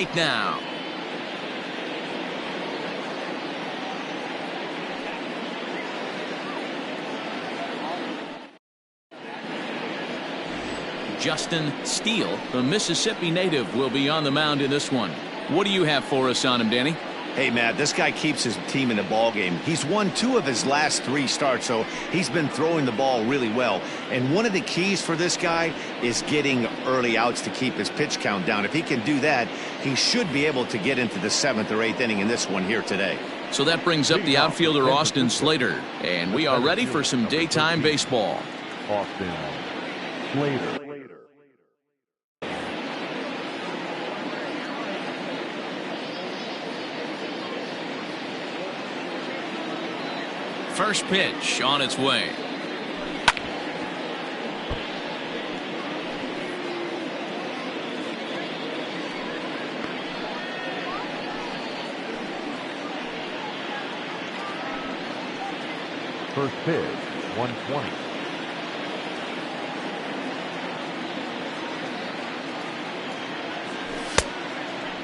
right now. Justin Steele, the Mississippi native, will be on the mound in this one. What do you have for us on him, Danny? Hey, Matt, this guy keeps his team in the ball game. He's won 2 of his last 3 starts, so he's been throwing the ball really well. And one of the keys for this guy is getting early outs to keep his pitch count down. If he can do that, he should be able to get into the 7th or 8th inning in this one here today. So that brings up the outfielder Austin Slater. And we are ready for some daytime baseball. Austin Slater. First pitch on its way. First pitch, 120.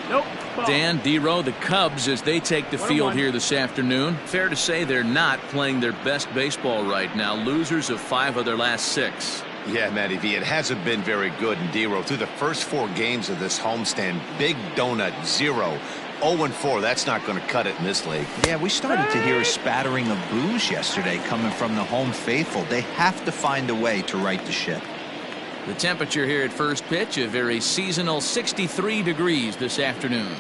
Nope. Dan, D-Row, the Cubs, as they take the field here this afternoon, fair to say they're not playing their best baseball right now. Losers of 5 of their last 6. Yeah, Matty V, it hasn't been very good in D-Row. Through the first 4 games of this homestand, big donut, 0. 0-4, that's not going to cut it in this league. Yeah, we started to hear a spattering of boos yesterday coming from the home faithful. They have to find a way to right the ship. The temperature here at first pitch, a very seasonal 63 degrees this afternoon.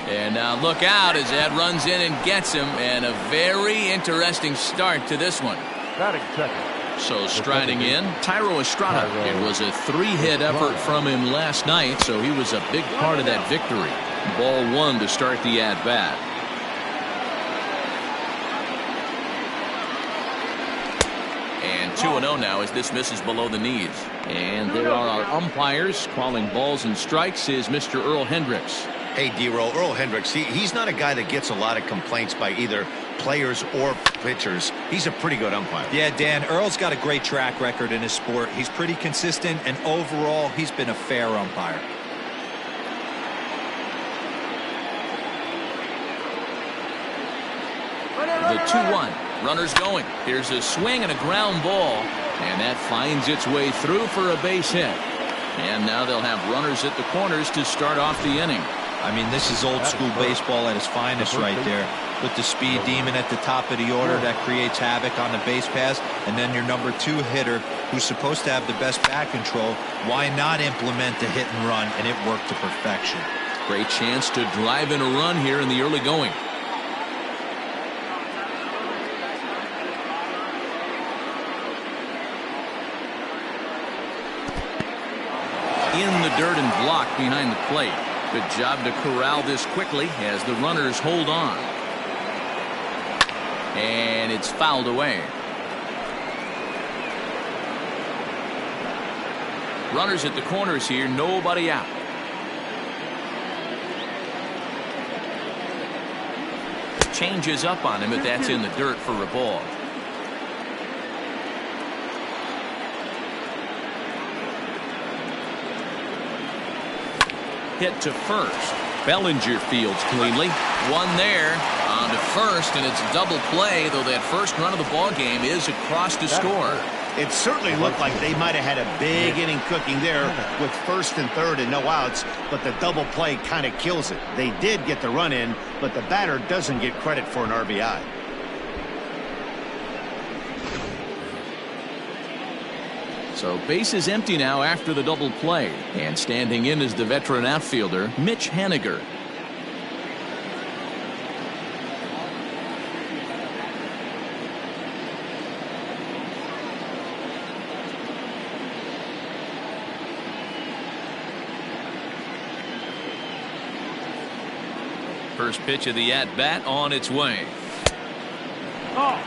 And now look out as that runs in and gets him, and a very interesting start to this one. Batting second. So striding in, Tyro Estrada. It was a 3-hit effort from him last night, so he was a big part of that victory. Ball 1 to start the at-bat. And 2-0 now as this misses below the knees. And there are our umpires calling balls and strikes is Mr. Earl Hendricks. Hey, D-Row, Earl Hendricks, he's not a guy that gets a lot of complaints by either players or pitchers. He's a pretty good umpire. Yeah, Dan, Earl's got a great track record in his sport. He's pretty consistent, and overall, he's been a fair umpire. The 2-1. Runners going. Here's a swing and a ground ball. And that finds its way through for a base hit. And now they'll have runners at the corners to start off the inning. I mean, this is old school baseball at its finest right there. With the speed demon at the top of the order that creates havoc on the base pass, and then your number 2 hitter who's supposed to have the best bat control. Why not implement the hit and run? And it worked to perfection. Great chance to drive in a run here in the early going. In the dirt and blocked behind the plate. Good job to corral this quickly as the runners hold on. And it's fouled away. Runners at the corners here, nobody out. Changes up on him, but that's in the dirt for a ball. Hit to first. Bellinger fields cleanly. One there on to first, and it's a double play, though that first run of the ball game is across to score. It certainly looked like they might have had a big inning cooking there with first and third and no outs, but the double play kind of kills it. They did get the run in, but the batter doesn't get credit for an RBI. So base is empty now after the double play, and standing in is the veteran outfielder Mitch Haniger. First pitch of the at-bat on its way. Oh.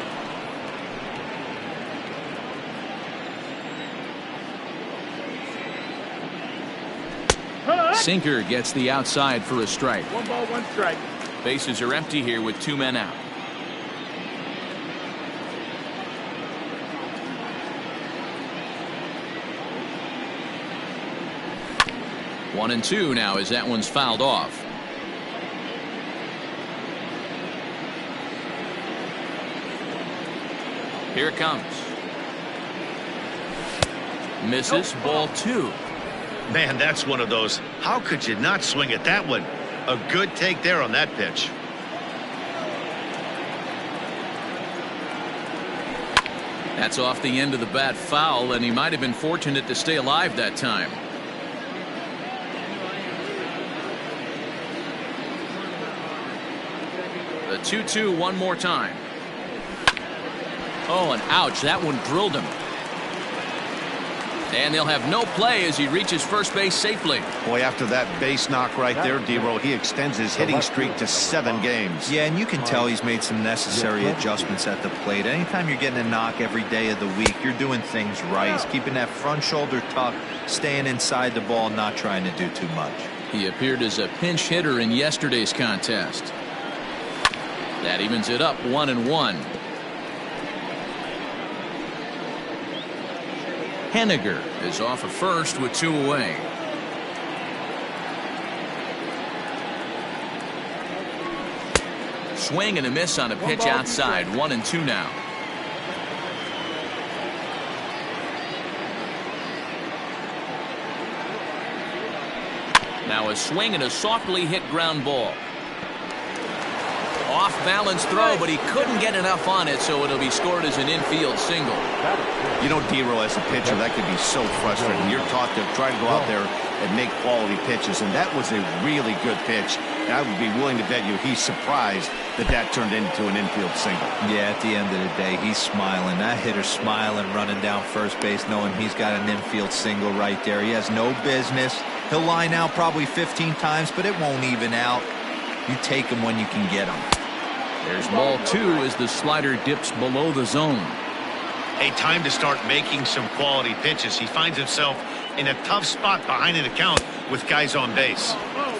Sinker gets the outside for a strike. 1 ball, 1 strike. Bases are empty here with 2 men out. 1-2 now as that one's fouled off. Here it comes. Misses. Ball 2. Man, that's one of those. How could you not swing at that one? A good take there on that pitch. That's off the end of the bat foul, and he might have been fortunate to stay alive that time. The 2-2 one more time. Oh, and ouch, that one drilled him. And they'll have no play as he reaches first base safely. Boy, after that base knock right there, D-Row, he extends his hitting streak to 7 games. Yeah, and you can tell he's made some necessary adjustments at the plate. Anytime you're getting a knock every day of the week, you're doing things right. He's keeping that front shoulder tucked, staying inside the ball, not trying to do too much. He appeared as a pinch hitter in yesterday's contest. That evens it up 1-1. Henniger is off of first with 2 away. Swing and a miss on a pitch outside. 1-2 now. Now a swing and a softly hit ground ball. Off balance throw, but he couldn't get enough on it, so it'll be scored as an infield single. You know, D-Row, as a pitcher, that could be so frustrating. You're taught to try to go out there and make quality pitches, and that was a really good pitch. And I would be willing to bet you he's surprised that that turned into an infield single. Yeah, at the end of the day, he's smiling. That hitter's smiling, running down first base, knowing he's got an infield single right there. He has no business. He'll line out probably 15 times, but it won't even out. You take him when you can get him. There's ball 2 as the slider dips below the zone. Hey, time to start making some quality pitches. He finds himself in a tough spot behind an account with guys on base.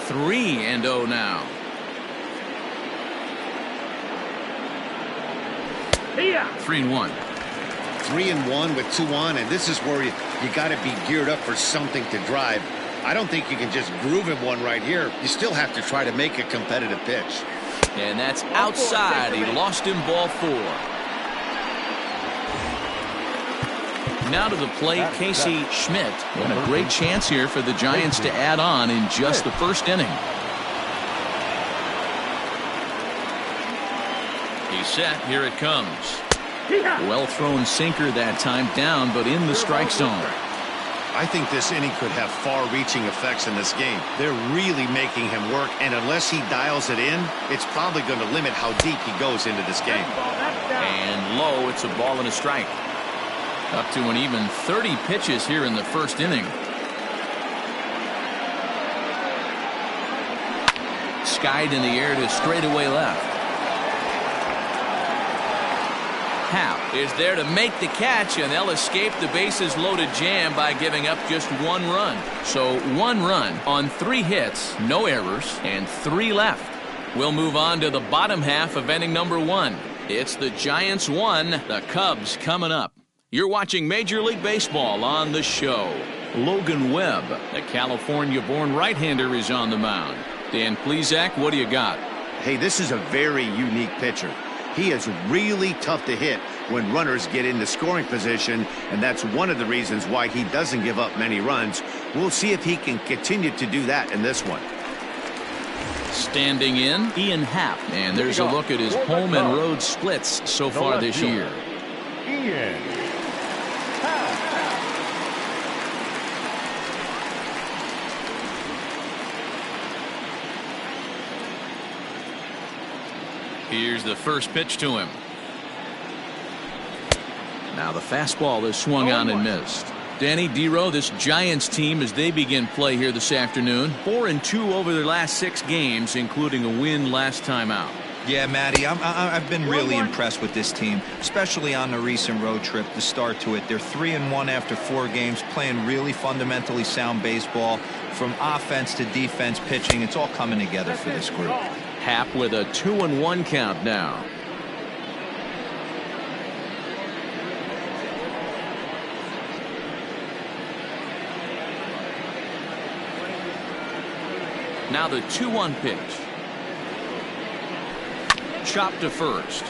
3-0 now. 3-1. 3-1 with 2 on, and this is where you got to be geared up for something to drive. I don't think you can just groove him one right here. You still have to try to make a competitive pitch. And that's outside. He lost him ball 4. Now to the plate, Casey Schmidt. And a great chance here for the Giants to add on in just the first inning. He's set. Here it comes. Well thrown sinker that time, down but in the strike zone. I think this inning could have far-reaching effects in this game. They're really making him work, and unless he dials it in, it's probably going to limit how deep he goes into this game. And low, it's a ball and a strike. Up to an even 30 pitches here in the first inning. Skied in the air to straightaway left. Happ is there to make the catch, and they'll escape the bases loaded jam by giving up just 1 run. So 1 run on 3 hits, no errors, and 3 left. We'll move on to the bottom half of inning number 1. It's the Giants 1, the Cubs coming up. You're watching Major League Baseball on the show. Logan Webb, the California-born right-hander, is on the mound. Dan Plesac, what do you got? Hey, this is a very unique pitcher. He is really tough to hit when runners get into scoring position, and that's one of the reasons why he doesn't give up many runs. We'll see if he can continue to do that in this one. Standing in, Ian Happ. And there's a look at his home and road splits so far this year. Ian Happ. Here's the first pitch to him. Now the fastball is swung on and missed. Danny D-Row, this Giants team, as they begin play here this afternoon, 4-2 over their last 6 games, including a win last time out. Yeah, Matty, I've been really impressed with this team, especially on the recent road trip, the start to it. They're 3-1 after 4 games, playing really fundamentally sound baseball. From offense to defense, pitching, it's all coming together for this group. Happ with a 2-1 count now. Now the 2-1 pitch. Chopped to first.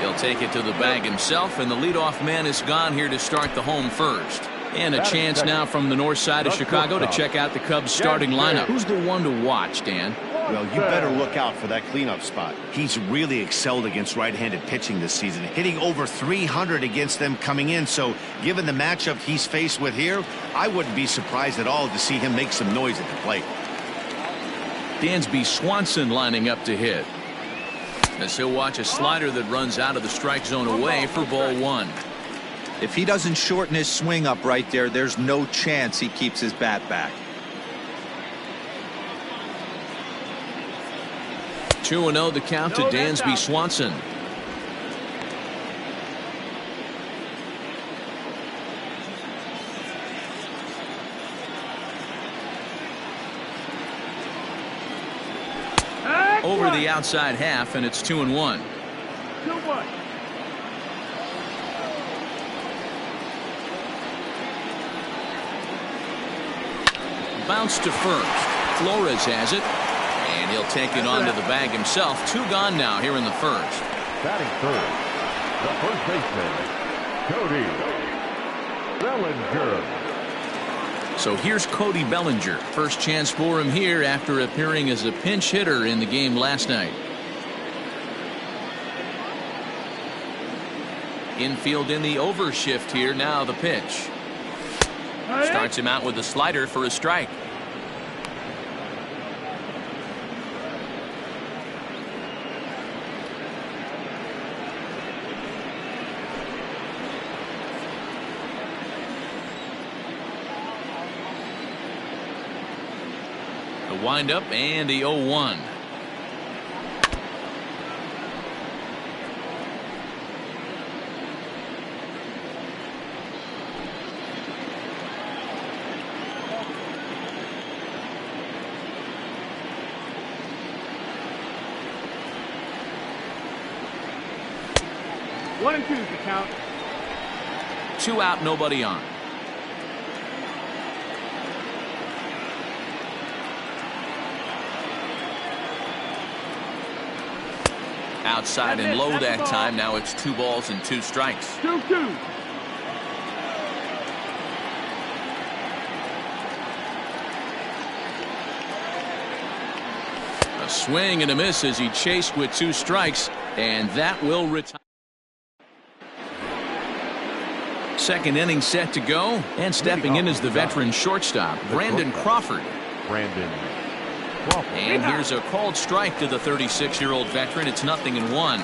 He'll take it to the bag himself, and the leadoff man is gone here to start the home first. And a chance now from the north side of Chicago to check out the Cubs starting lineup. Who's the one to watch, Dan? Well, you better look out for that cleanup spot. He's really excelled against right-handed pitching this season, hitting over 300 against them coming in. So given the matchup he's faced with here, I wouldn't be surprised at all to see him make some noise at the plate. Dansby Swanson lining up to hit, as he'll watch a slider that runs out of the strike zone away for ball 1. If he doesn't shorten his swing up right there, there's no chance he keeps his bat back. 2-0 the count to Dansby Swanson. Over the outside half, and it's 2-1. 2-1. Bounce to first. Flores has it, and he'll take it onto the bag himself. 2 gone now here in the first. Batting third, the first baseman, Cody Bellinger. So here's Cody Bellinger. First chance for him here after appearing as a pinch hitter in the game last night. Infield in the overshift here. Now the pitch. Starts him out with a slider for a strike. The windup and the 0-1. One and 2 to count. 2 out, nobody on. Outside and low that time. Now it's 2 balls and 2 strikes. 2-2. A swing and a miss as he chased with 2 strikes, and that will retire. Second inning set to go, and stepping in is the veteran shortstop, Brandon Crawford. And here's a called strike to the 36-year-old veteran. It's 0-1.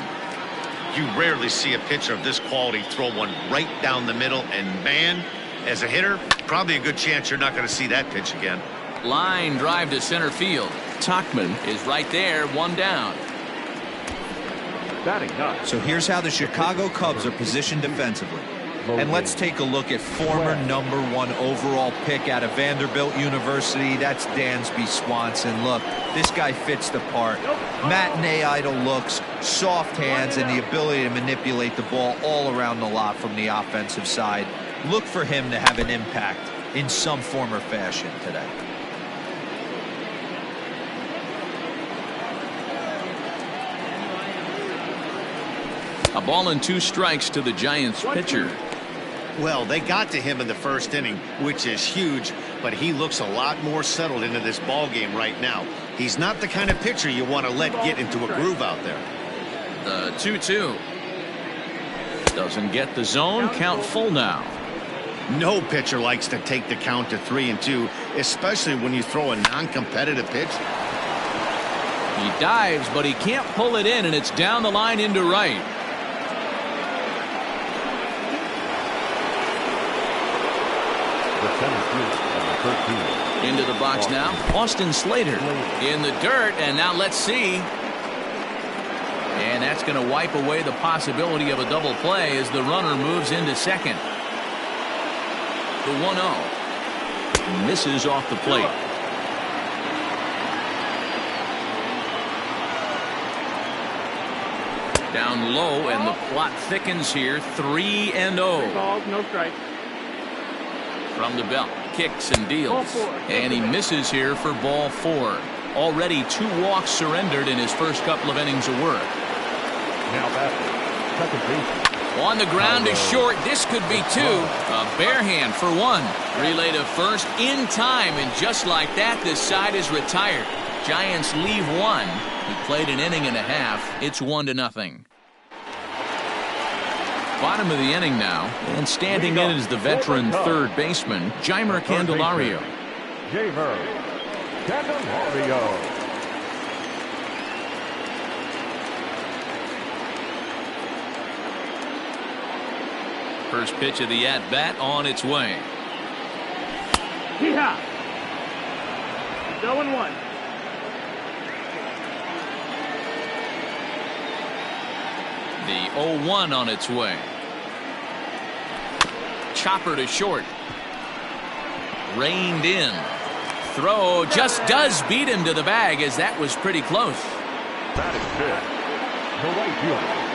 You rarely see a pitcher of this quality throw one right down the middle, and man, as a hitter, probably a good chance you're not going to see that pitch again. Line drive to center field. Tachman is right there, 1 down. So here's how the Chicago Cubs are positioned defensively. And let's take a look at former #1 overall pick out of Vanderbilt University. That's Dansby Swanson. Look, this guy fits the part. Matinee idol looks, soft hands, and the ability to manipulate the ball all around the lot from the offensive side. Look for him to have an impact in some form or fashion today. A ball and 2 strikes to the Giants pitcher. Well, they got to him in the first inning, which is huge, but he looks a lot more settled into this ball game right now. He's not the kind of pitcher you want to let get into a groove out there. The 2-2. Doesn't get the zone. Count full now. No pitcher likes to take the count to 3-2, especially when you throw a non-competitive pitch. He dives, but he can't pull it in, and it's down the line into right. Into the box now, Austin Slater in the dirt, and now let's see. And that's going to wipe away the possibility of a double play as the runner moves into second. The 1-0 misses off the plate. Down low, and the plot thickens here. 3-0. Balls, no strikes. From the belt. kicks and deals. And he misses here for ball 4. Already 2 walks surrendered in his first couple of innings of work. Now batting, second base. On the ground is short. This could be 2. A bare hand for 1. Relay to first in time, and just like that, this side is retired. Giants leave 1. He played an inning and a half. It's 1-0. Bottom of the inning now, and standing in is the veteran third baseman, Jeimer Candelario. Jeimer Candelario. First pitch of the at-bat on its way. Hee-haw. 0-1. The 0-1 on its way. Chopper to short. Reined in. Throw just does beat him to the bag, as that was pretty close. Batting fifth, the right fielder.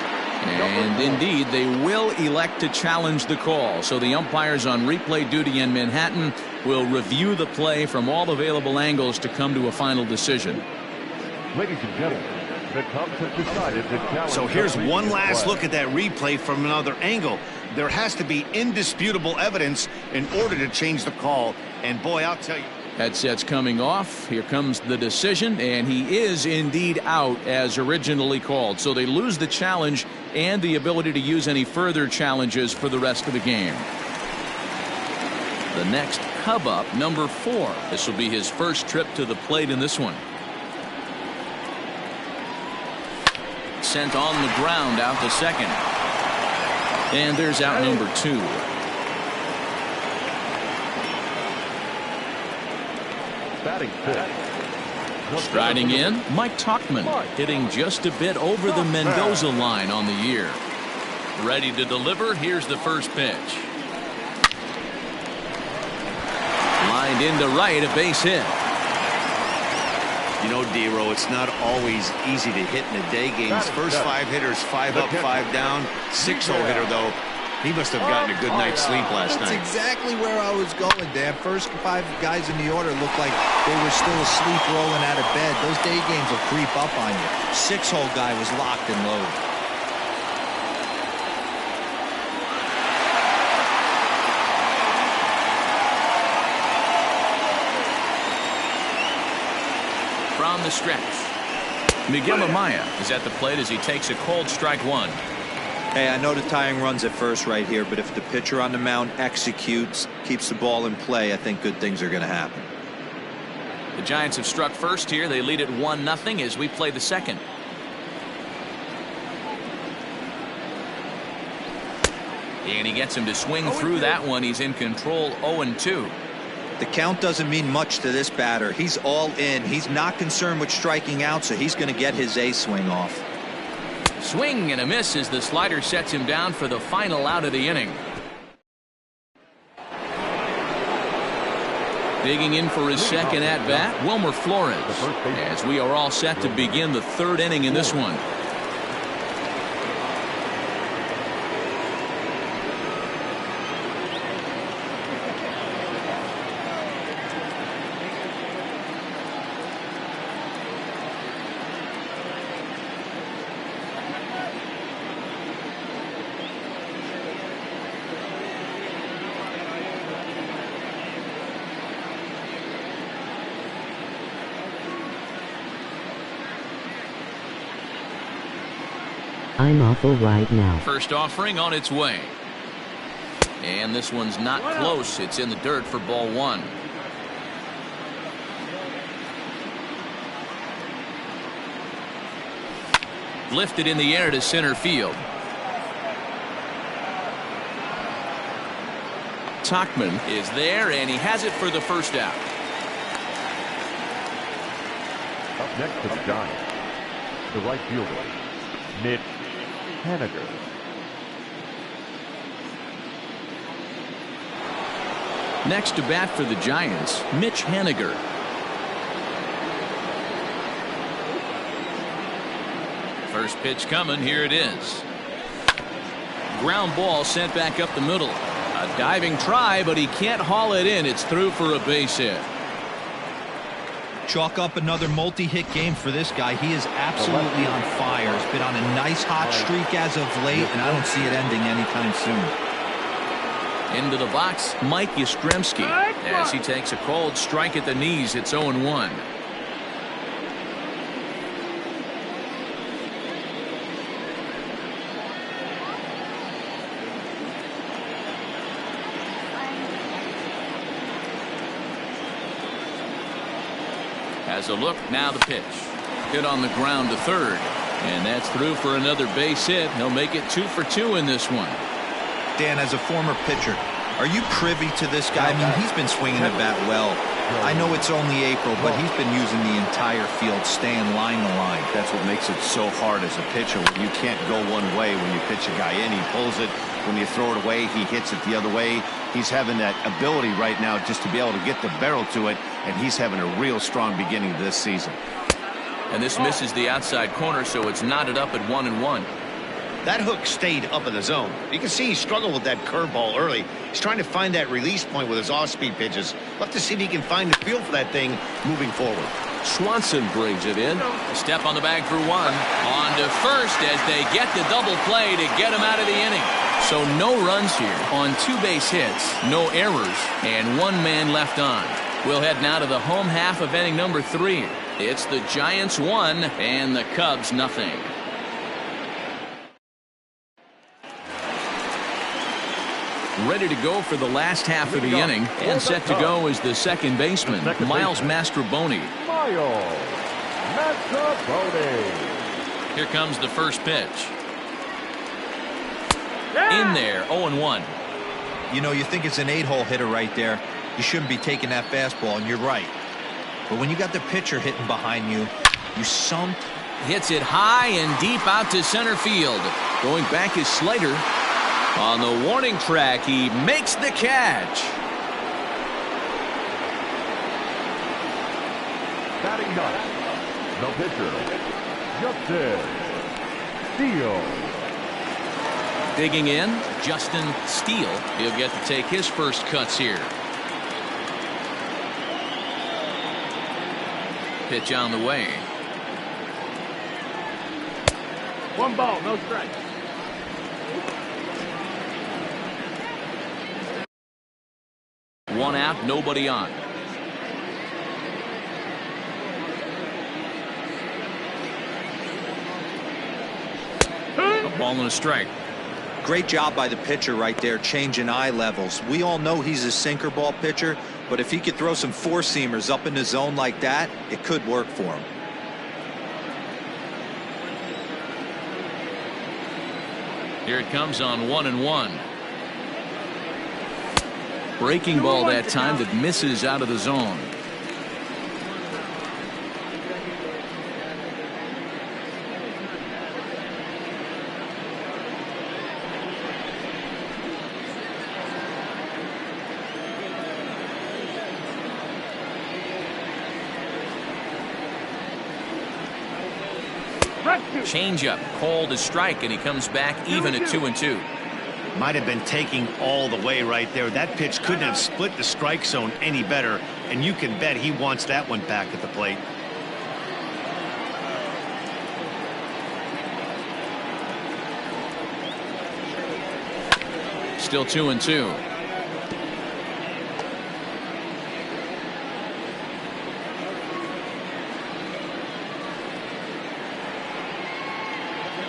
And indeed, they will elect to challenge the call. So the umpires on replay duty in Manhattan will review the play from all available angles to come to a final decision. Ladies and gentlemen, the Cubs have decided to challenge. So here's the one last play. look at that replay from another angle. There has to be indisputable evidence in order to change the call. And boy, I'll tell you. Headsets coming off. Here comes the decision, and he is indeed out as originally called. So they lose the challenge and the ability to use any further challenges for the rest of the game. The next Cub up, number 4. This will be his first trip to the plate in this one. Sent on the ground out to second. And there's out number 2. Batting fifth. Striding in, Mike Tauchman, hitting just a bit over the Mendoza line on the year. Ready to deliver. Here's the first pitch. Lined into right, a base hit. You know, D-Row, it's not always easy to hit in the day games. First 5 hitters, 5 up, 5 down. 6-hole hitter, though. He must have gotten a good night's sleep last night. That's exactly where I was going, Dan. First 5 guys in the order looked like they were still asleep rolling out of bed. Those day games will creep up on you. 6-hole guy was locked and loaded. From the stretch, Miguel Amaya is at the plate as he takes a cold strike 1. Hey, I know the tying runs at first right here, but if the pitcher on the mound executes, keeps the ball in play, I think good things are going to happen. The Giants have struck first here. They lead it 1-0 as we play the second. And he gets him to swing through that one. He's in control, 0-2. The count doesn't mean much to this batter. He's all in. He's not concerned with striking out, so he's going to get his A swing off. Swing and a miss as the slider sets him down for the final out of the inning. Digging in for his second at-bat, Wilmer Flores, as we are all set to begin the third inning in this one. I'm awful right now. First offering on its way. And this one's not close. It's in the dirt for ball 1. Lifted in the air to center field. Tauchman is there, and he has it for the first out. Up next to the Giants, the right fielder, Mitch Haniger. Next to bat for the Giants, Mitch Haniger. First pitch coming. Here it is. Ground ball sent back up the middle. A A diving try, but he can't haul it in. It's through for a base hit. Chalk up another multi-hit game for this guy. He is absolutely on fire. He's been on a nice hot streak as of late, and I don't see it ending anytime soon. Into the box, Mike Yastrzemski. As he takes a cold strike at the knees, it's 0-1. Has a look, now the pitch. Hit on the ground to third. And that's through for another base hit. He'll make it 2 for 2 in this one. Dan, as a former pitcher, are you privy to this guy? I mean, he's been swinging the bat well. I know it's only April, but he's been using the entire field, staying line to line. That's what makes it so hard as a pitcher. You can't go one way when you pitch a guy in. He pulls it. When you throw it away, he hits it the other way. He's having that ability right now just to be able to get the barrel to it, and he's having a real strong beginning of this season. And this misses the outside corner, so it's knotted up at 1-1. That hook stayed up in the zone. You can see he struggled with that curveball early. He's trying to find that release point with his off-speed pitches. We'll have to see if he can find the feel for that thing moving forward. Swanson brings it in. A step on the bag for one. On to first as they get the double play to get him out of the inning. So no runs here on 2 base hits, no errors, and 1 man left on. We'll head now to the home half of inning number 3. It's the Giants 1 and the Cubs nothing. Ready to go for the last half of the inning, and set to go is the second baseman, Miles Mastrobuoni. Here comes the first pitch. In there, 0-1. You know, you think it's an 8-hole hitter right there. You shouldn't be taking that fastball, and you're right. But when you got the pitcher hitting behind you, hits it high and deep out to center field. Going back is Slater. On the warning track, he makes the catch. Batting ninth, the pitcher, Justin Steele. Digging in, Justin Steele. He'll get to take his first cuts here. Pitch on the way. 1 ball, no strikes. One out, nobody on. A ball and a strike. Great job by the pitcher right there, changing eye levels. We all know he's a sinker ball pitcher, but if he could throw some 4-seamers up in the zone like that, it could work for him. Here it comes on 1-1. Breaking ball that time that misses out of the zone. Changeup, called a strike, and he comes back even at 2-2. Might have been taking all the way right there. That pitch couldn't have split the strike zone any better, and you can bet he wants that one back at the plate. Still 2-2.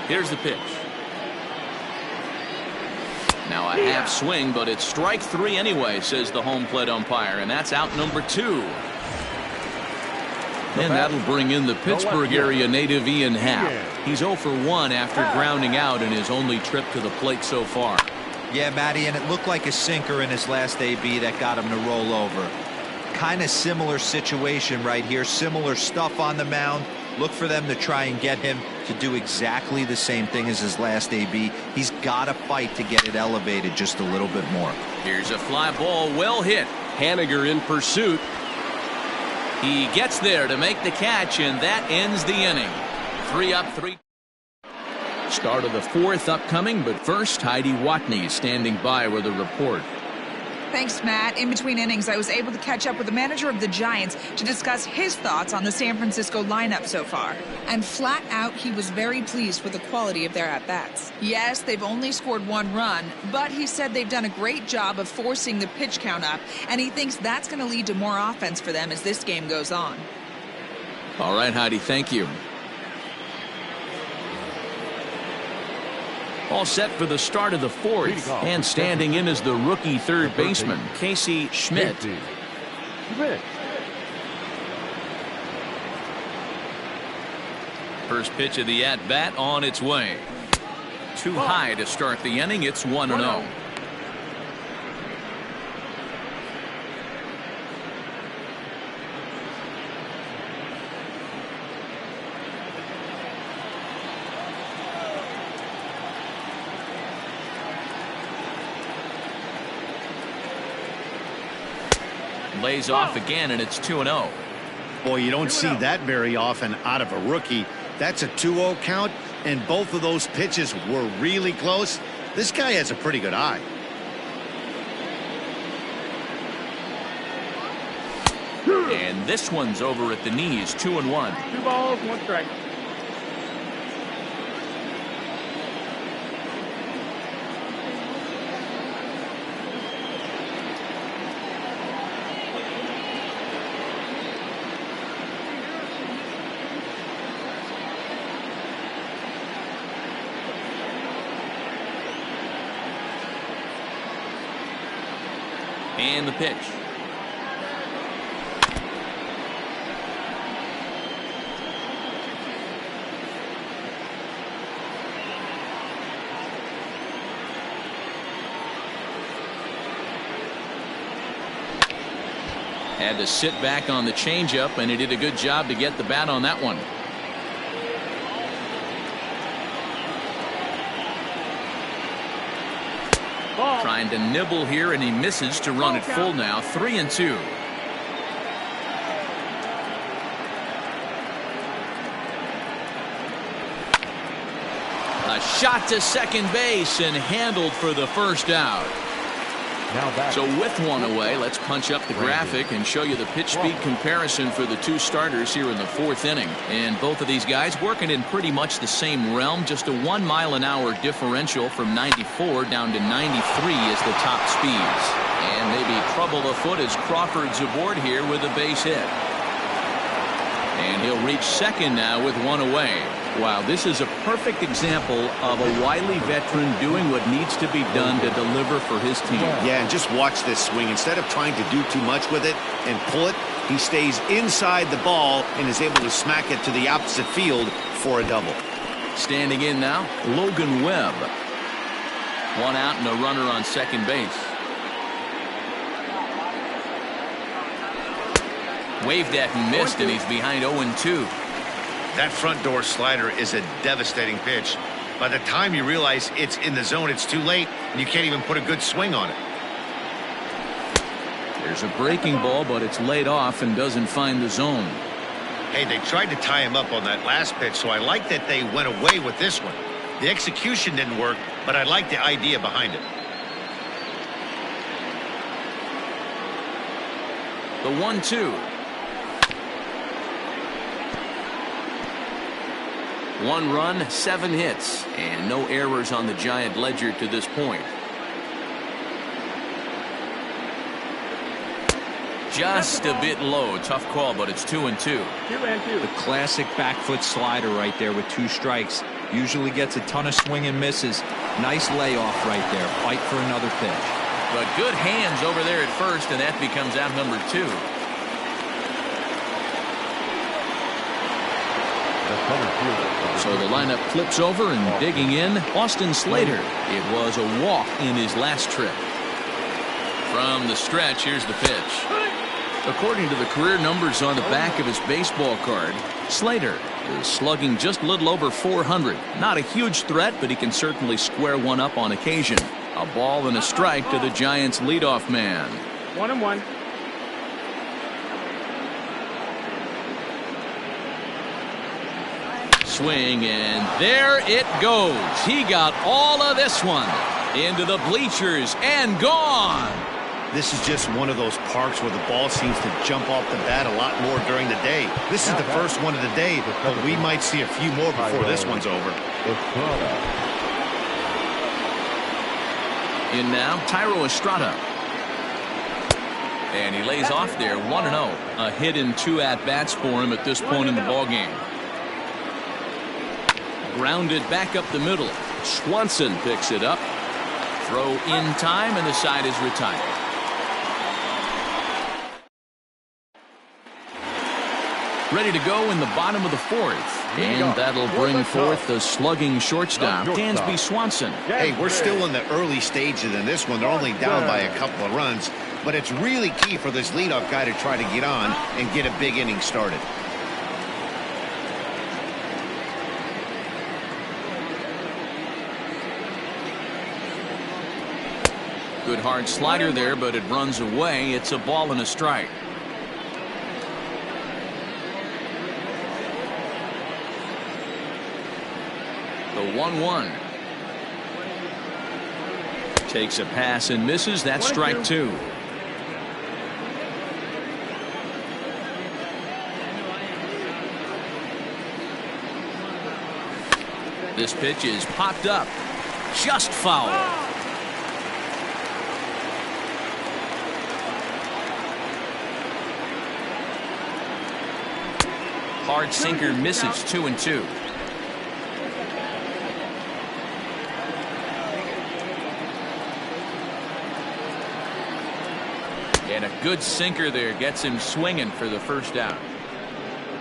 Here's the pitch. Now a half swing, but it's strike 3 anyway, says the home plate umpire, and that's out number 2. And that'll bring in the Pittsburgh area native Ian Happ. He's 0 for 1 after grounding out in his only trip to the plate so far. Yeah, Matty, and it looked like a sinker in his last AB that got him to roll over. Kind of similar situation right here, similar stuff on the mound. Look for them to try and get him to do exactly the same thing as his last AB. He's got to fight to get it elevated just a little bit more. Here's a fly ball, well hit. Haniger in pursuit. He gets there to make the catch, and that ends the inning. 3 up, 3. Start of the fourth upcoming, but first, Heidi Watney is standing by with a report. Thanks, Matt. In between innings, I was able to catch up with the manager of the Giants to discuss his thoughts on the San Francisco lineup so far. And flat out, he was very pleased with the quality of their at-bats. Yes, they've only scored 1 run, but he said they've done a great job of forcing the pitch count up, and he thinks that's going to lead to more offense for them as this game goes on. All right, Heidi, thank you. All set for the start of the fourth, and standing in is the rookie third baseman, Casey Schmidt. First pitch of the at-bat on its way. Too high to start the inning. It's 1-0. Lays off again, and it's 2-0. Boy, you don't see that very often out of a rookie. That's a 2-0 count, and both of those pitches were really close. This guy has a pretty good eye. And this one's over at the knees, 2-1. 2 balls, 1 strike. And the pitch. Had to sit back on the changeup, and he did a good job to get the bat on that one. Trying to nibble here, and he misses to run it full now. 3-2. A shot to second base and handled for the first out. So with one away, let's punch up the graphic and show you the pitch speed comparison for the two starters here in the fourth inning. And both of these guys working in pretty much the same realm. Just a 1 mile-an-hour differential from 94 down to 93 is the top speeds. And maybe trouble afoot as Crawford's aboard here with a base hit. And he'll reach second now with one away. Wow, this is a perfect example of a wily veteran doing what needs to be done to deliver for his team. Yeah, and just watch this swing. Instead of trying to do too much with it and pull it, he stays inside the ball and is able to smack it to the opposite field for a double. Standing in now, Logan Webb. 1 out and a runner on second base. Waved at and missed, and he's behind 0-2. That front door slider is a devastating pitch. By the time you realize it's in the zone, it's too late, and you can't even put a good swing on it. There's a breaking ball, but it's laid off and doesn't find the zone. Hey, they tried to tie him up on that last pitch, so I like that they went away with this one. The execution didn't work, but I like the idea behind it. The 1-2. 1 run, 7 hits, and no errors on the Giant ledger to this point. Just a bit low. Tough call, but it's 2-2. 2-2. The classic back foot slider right there with 2 strikes. Usually gets a ton of swing and misses. Nice layoff right there. Fight for another pitch. But good hands over there at first, and that becomes out number 2. So the lineup flips over, and digging in, Austin Slater. It was a walk in his last trip. From the stretch, here's the pitch. According to the career numbers on the back of his baseball card, Slater is slugging just a little over 400. Not a huge threat, but he can certainly square one up on occasion. A ball and a strike to the Giants' leadoff man. 1-1. swing, and there it goes. He got all of this one into the bleachers and gone. This is just one of those parks where the ball seems to jump off the bat a lot more during the day. This is the first one of the day, but we might see a few more before this one's over. In now, Tyro Estrada. And he lays off there, 1-0. A hit in 2 at-bats for him at this point in the ballgame. Grounded back up the middle. Swanson picks it up. Throw in time, and the side is retired. Ready to go in the bottom of the 4th. And that'll bring forth the slugging shortstop, Dansby Swanson. Hey, we're still in the early stages in this one. They're only down by a couple of runs. But it's really key for this leadoff guy to try to get on and get a big inning started. Good hard slider there, but it runs away. It's a ball and a strike. The 1-1. Takes a pass and misses. That's strike 2. This pitch is popped up. Just foul. Hard sinker misses. 2-2. And a good sinker there gets him swinging for the first out.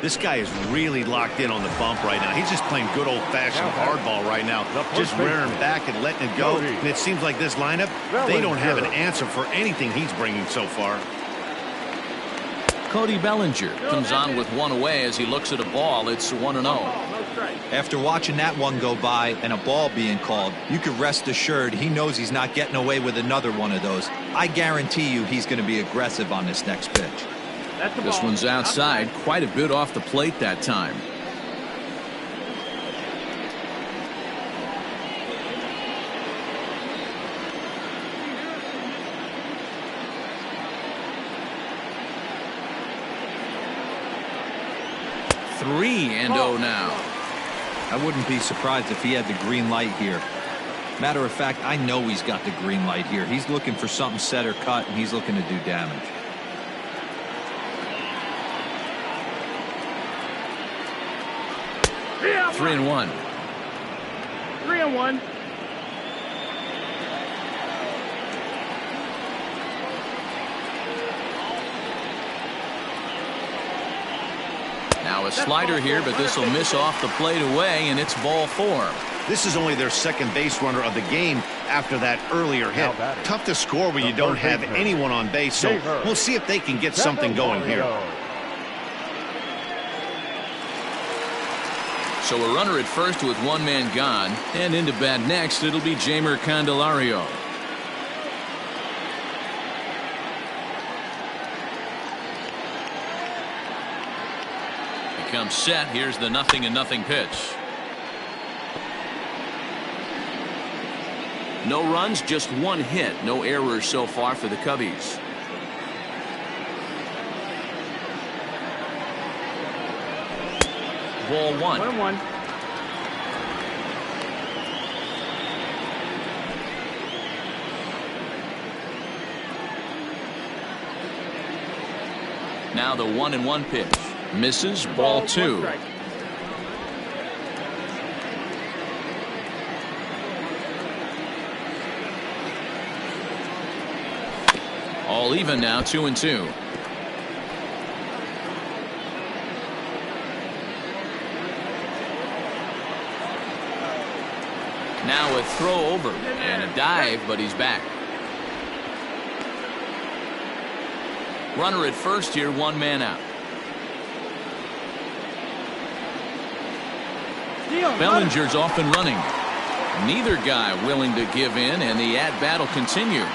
This guy is really locked in on the bump right now. He's just playing good old-fashioned hardball right now. Just rearing back and letting it go. And it seems like this lineup, they don't have an answer for anything he's bringing so far. Cody Bellinger comes on with one away as he looks at a ball. It's 1-0. After watching that one go by and a ball being called, you can rest assured he knows he's not getting away with another one of those. I guarantee you he's going to be aggressive on this next pitch. This one's outside, quite a bit off the plate that time. Three and 0 now. I wouldn't be surprised if he had the green light here. Matter of fact, I know he's got the green light here. He's looking for something set or cut, and he's looking to do damage. Three and 1. 3-1. Now a slider here, but this will miss off the plate away, and it's ball 4. This is only their second base runner of the game after that earlier hit. Tough to score when you don't have anyone on base, so we'll see if they can get something going here. So a runner at first with one man gone, and into bat next, it'll be Jamer Candelario. He comes set. Here's the 0-0 pitch. No runs, just one hit. No errors so far for the Cubbies. Ball 1. 1-1. Now the 1-1 pitch. Misses. Ball 2. All even now, 2-2. Now a throw over and a dive, but he's back. Runner at first here, one man out. Bellinger's off and running. Neither guy willing to give in, and the at-bat will continue.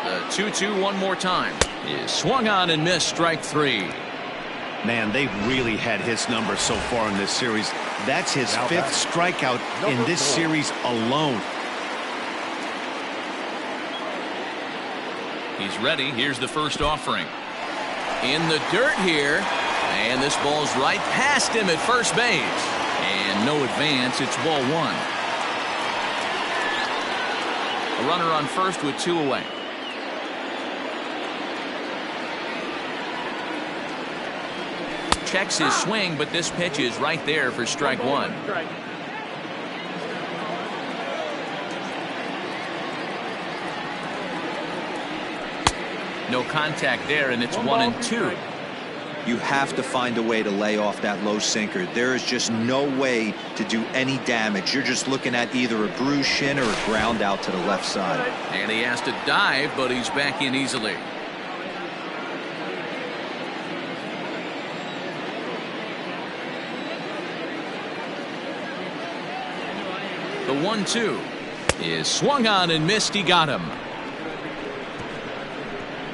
The 2-2 one more time. Is swung on and missed, strike 3. Man, they've really had his number so far in this series. That's his 5th strikeout in this series alone. He's ready. Here's the first offering. In the dirt here. And this ball's right past him at first base. And no advance. It's ball 1. A runner on first with 2 away. Checks his swing, but this pitch is right there for strike 1. No contact there, and it's 1-2. You have to find a way to lay off that low sinker. There is just no way to do any damage. You're just looking at either a bruised shin or a ground out to the left side. And he has to dive, but he's back in easily. The 1-2 is swung on and missed. He got him.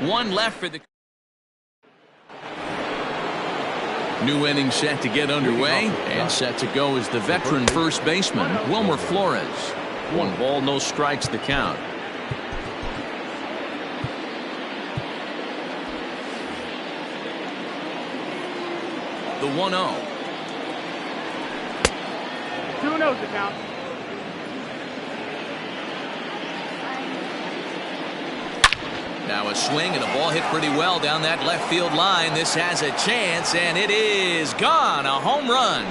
1 left for the new inning set to get underway, and set to go is the veteran first baseman, Wilmer Flores. 1 ball, no strikes the count. The 1-0. 2-0 the count. Now a swing and a ball hit pretty well down that left field line. This has a chance, and it is gone. A home run.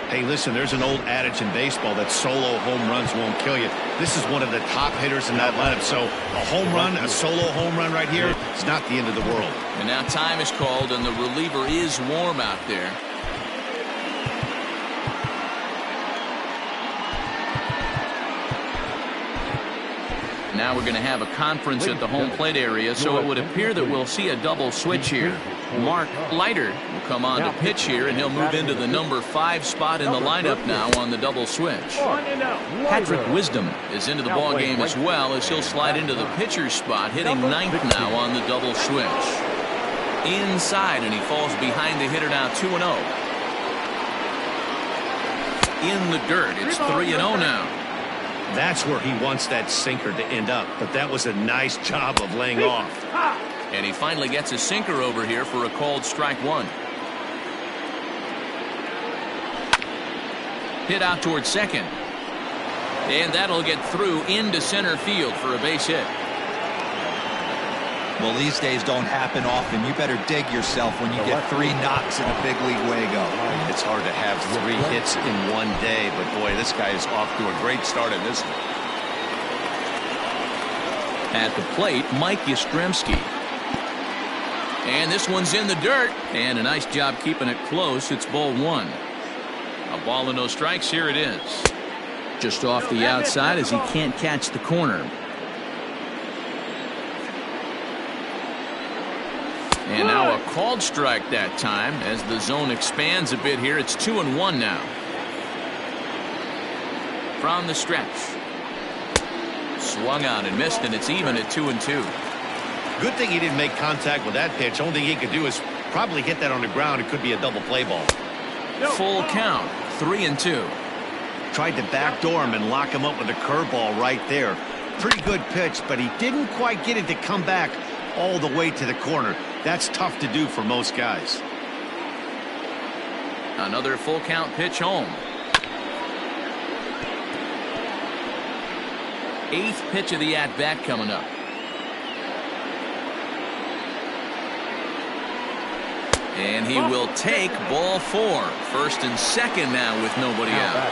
Hey, listen, there's an old adage in baseball that solo home runs won't kill you. This is one of the top hitters in that lineup. So a home run, a solo home run right here, is not the end of the world. And now time is called, and the reliever is warm out there. Now we're going to have a conference at the home plate area, so it would appear that we'll see a double switch here. Mark Leiter will come on to pitch here, and he'll move into the number 5 spot in the lineup now on the double switch. Patrick Wisdom is into the ball game as well, as he'll slide into the pitcher's spot, hitting 9th now on the double switch. Inside, and he falls behind the hitter now, 2-0. In the dirt, it's 3-0 now. That's where he wants that sinker to end up, but that was a nice job of laying off. And he finally gets a sinker over here for a called strike 1. Hit out towards second. And that'll get through into center field for a base hit. Well, these days don't happen often. You better dig yourself when you get 3 knocks in a big league Wago. It's hard to have 3 hits in one day, but boy, this guy is off to a great start in this one. At the plate, Mike Yastrzemski. And this one's in the dirt. And a nice job keeping it close. It's ball 1. A ball and no strikes. Here it is. Just off the outside as he can't catch the corner. And now a called strike that time as the zone expands a bit here. It's 2-1 now. From the stretch. Swung on and missed, and it's even at 2-2. Good thing he didn't make contact with that pitch. Only thing he could do is probably hit that on the ground. It could be a double play ball. Full count, 3-2. Tried to backdoor him and lock him up with a curveball right there. Pretty good pitch, but he didn't quite get it to come back all the way to the corner. That's tough to do for most guys. Another full count pitch home. 8th pitch of the at-bat coming up. And he will take ball 4. First and second now with nobody out.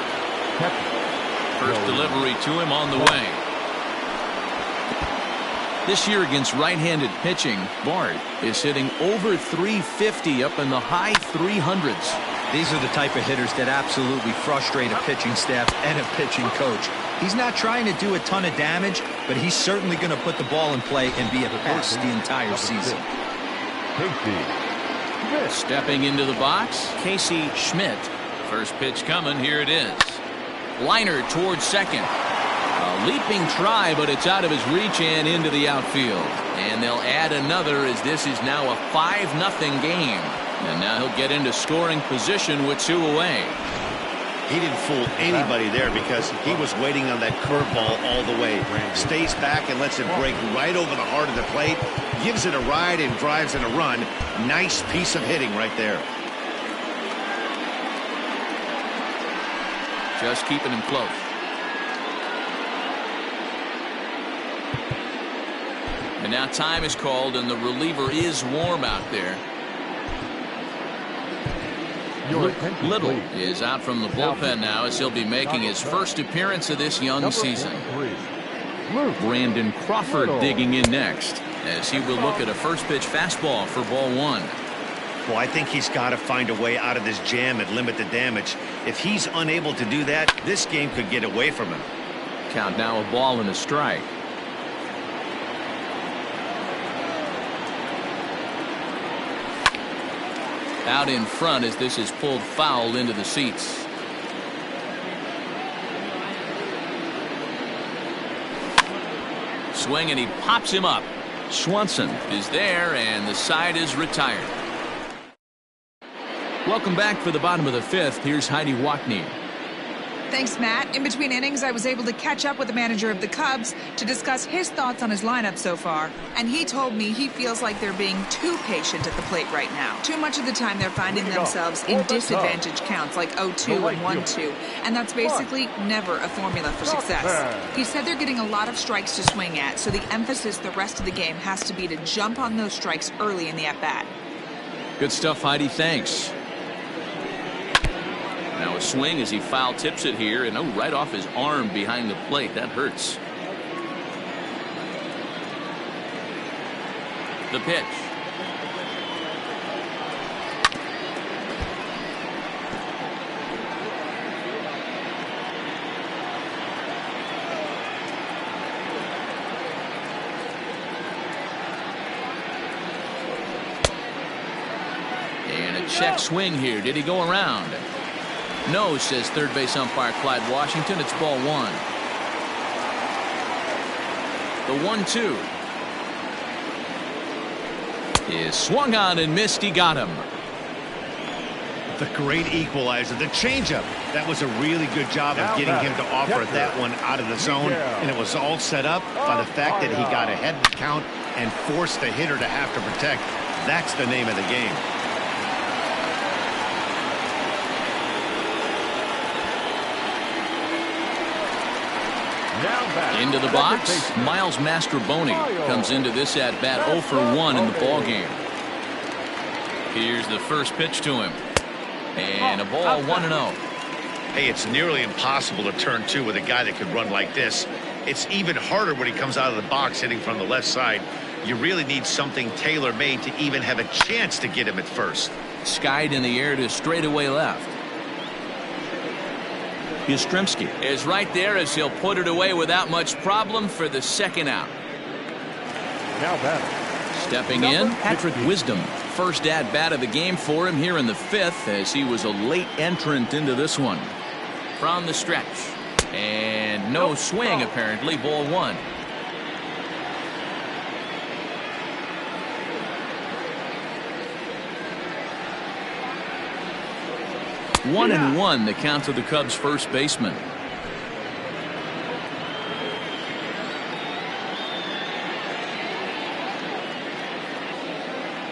First delivery to him on the way. This year against right-handed pitching, Bart is hitting over 350 up in the high 300s. These are the type of hitters that absolutely frustrate a pitching staff and a pitching coach. He's not trying to do a ton of damage, but he's certainly going to put the ball in play and be a pest the entire season. Stepping into the box, Casey Schmidt. First pitch coming. Here it is. Liner towards second. A leaping try, but it's out of his reach and into the outfield. And they'll add another as this is now a 5-0 game. And now he'll get into scoring position with 2 away. He didn't fool anybody there because he was waiting on that curveball all the way. Stays back and lets it break right over the heart of the plate. Gives it a ride and drives in a run. Nice piece of hitting right there. Just keeping him close. And now time is called and the reliever is warm out there. Little is out from the bullpen now as he'll be making his first appearance of this young season. Brandon Crawford digging in next as he will look at a first pitch fastball for ball 1. Well, I think he's got to find a way out of this jam and limit the damage. If he's unable to do that, this game could get away from him. Count now a ball and a strike. Out in front as this is pulled foul into the seats. Swing and he pops him up. Swanson is there and the side is retired. Welcome back for the bottom of the 5th. Here's Heidi Watney. Thanks, Matt. In between innings, I was able to catch up with the manager of the Cubs to discuss his thoughts on his lineup so far. And he told me he feels like they're being too patient at the plate right now. Too much of the time they're finding themselves in disadvantage counts like 0-2 and 1-2. And that's basically never a formula for success. He said they're getting a lot of strikes to swing at, so the emphasis the rest of the game has to be to jump on those strikes early in the at-bat. Good stuff, Heidi. Thanks. Now a swing as he foul tips it here, and right off his arm behind the plate. That hurts. The pitch. And a check swing here. Did he go around? No, says third base umpire Clyde Washington. It's ball 1. The 1-2 is swung on and missed. He got him. The great equalizer, the changeup. That was a really good job of getting him to offer that one out of the zone. And it was all set up by the fact that he got ahead of the count and forced the hitter to have to protect. That's the name of the game. Into the box, Miles Mastrobuoni comes into this at bat 0 for 1 in the ball game. Here's the first pitch to him, and a ball 1-0. Hey, it's nearly impossible to turn 2 with a guy that could run like this. It's even harder when he comes out of the box hitting from the left side. You really need something tailor-made to even have a chance to get him at first. Skied in the air to straightaway left. Yastrzemski is right there as he'll put it away without much problem for the second out. Now batting. Stepping in, Patrick Wisdom. First at bat of the game for him here in the 5th as he was a late entrant into this one. From the stretch. And no swing apparently. Ball 1. One and 1 the count to the Cubs first baseman.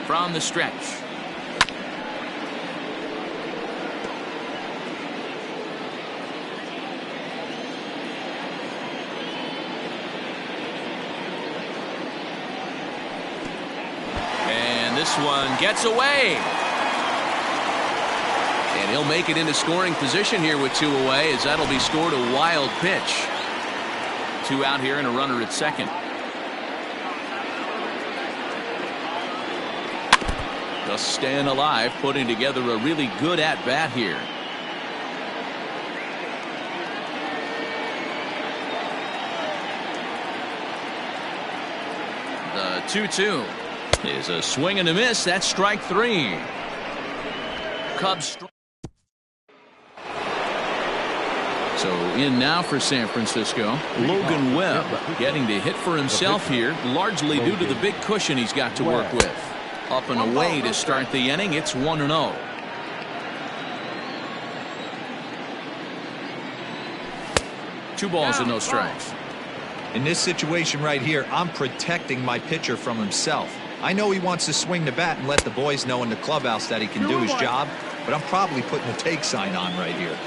From the stretch. And this one gets away. And he'll make it into scoring position here with 2 away as that'll be scored a wild pitch. 2 out here and a runner at second. Just staying alive, putting together a really good at-bat here. The 2-2 is a swing and a miss. That's strike 3. So in now for San Francisco, Logan Webb getting to hit for himself here, largely due to the big cushion he's got to work with. Up and away to start the inning. It's 1-0. Two balls and no strikes. In this situation right here, I'm protecting my pitcher from himself. I know he wants to swing the bat and let the boys know in the clubhouse that he can do his job, but I'm probably putting a take sign on right here.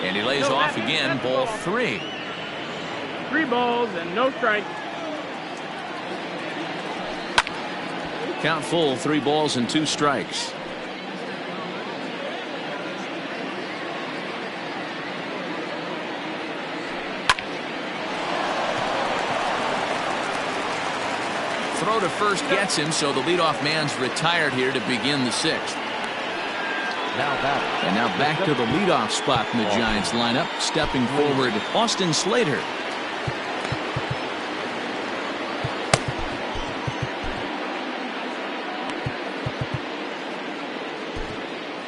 And he lays off again, ball 3. 3 balls and no strikes. Count full, 3 balls and 2 strikes. Throw to first gets him, so the leadoff man's retired here to begin the 6th. And now back to the leadoff spot in the Giants lineup. Stepping forward, Austin Slater.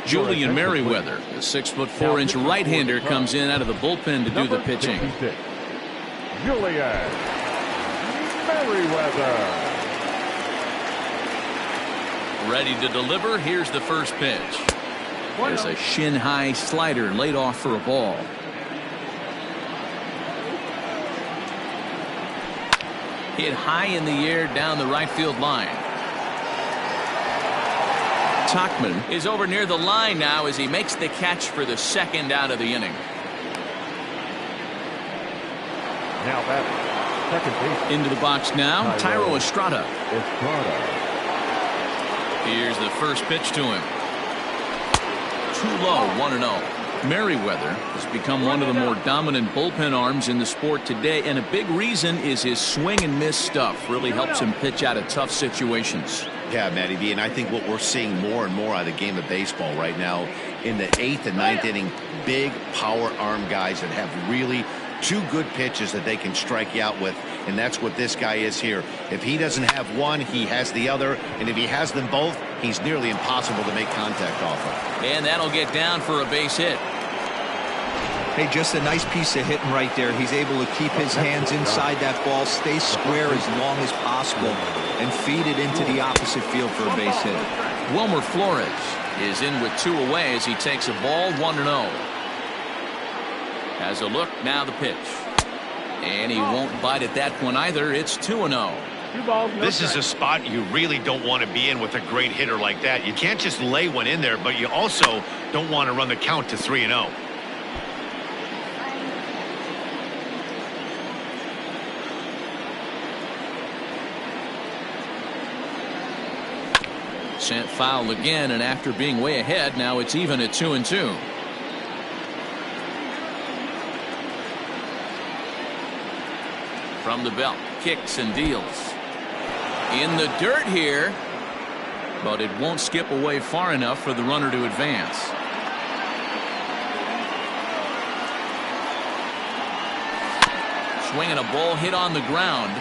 Julian Merriweather, the 6'4" right-hander, comes in out of the bullpen to do the pitching. Julian Merriweather. Ready to deliver. Here's the first pitch. There's a shin-high slider laid off for a ball. Hit high in the air down the right field line. Tauchman is over near the line now as he makes the catch for the 2nd out of the inning. Now that second base. Into the box now, Tyro Estrada. Here's the first pitch to him. Too low, 1-0. Merriweather has become one of the more dominant bullpen arms in the sport today, and a big reason is his swing and miss stuff. Really helps him pitch out of tough situations. Yeah, Matty B, and I think what we're seeing more and more out of the game of baseball right now in the 8th and 9th inning, big power arm guys that have really 2 good pitches that they can strike you out with, and that's what this guy is here. If he doesn't have one, he has the other, and if he has them both, he's nearly impossible to make contact off of. And that'll get down for a base hit. Hey, just a nice piece of hitting right there. He's able to keep his hands inside that ball, stay square as long as possible, and feed it into the opposite field for a base hit. Wilmer Flores is in with 2 away as he takes a ball, 1-0. Has a look, now the pitch. And he won't bite at that one either. It's 2-0. This is a spot you really don't want to be in with a great hitter like that. You can't just lay one in there, but you also don't want to run the count to 3-0. Sent foul again, and after being way ahead, now it's even at 2-2. From the belt, kicks and deals. In the dirt here, but it won't skip away far enough for the runner to advance. Swinging a ball hit on the ground.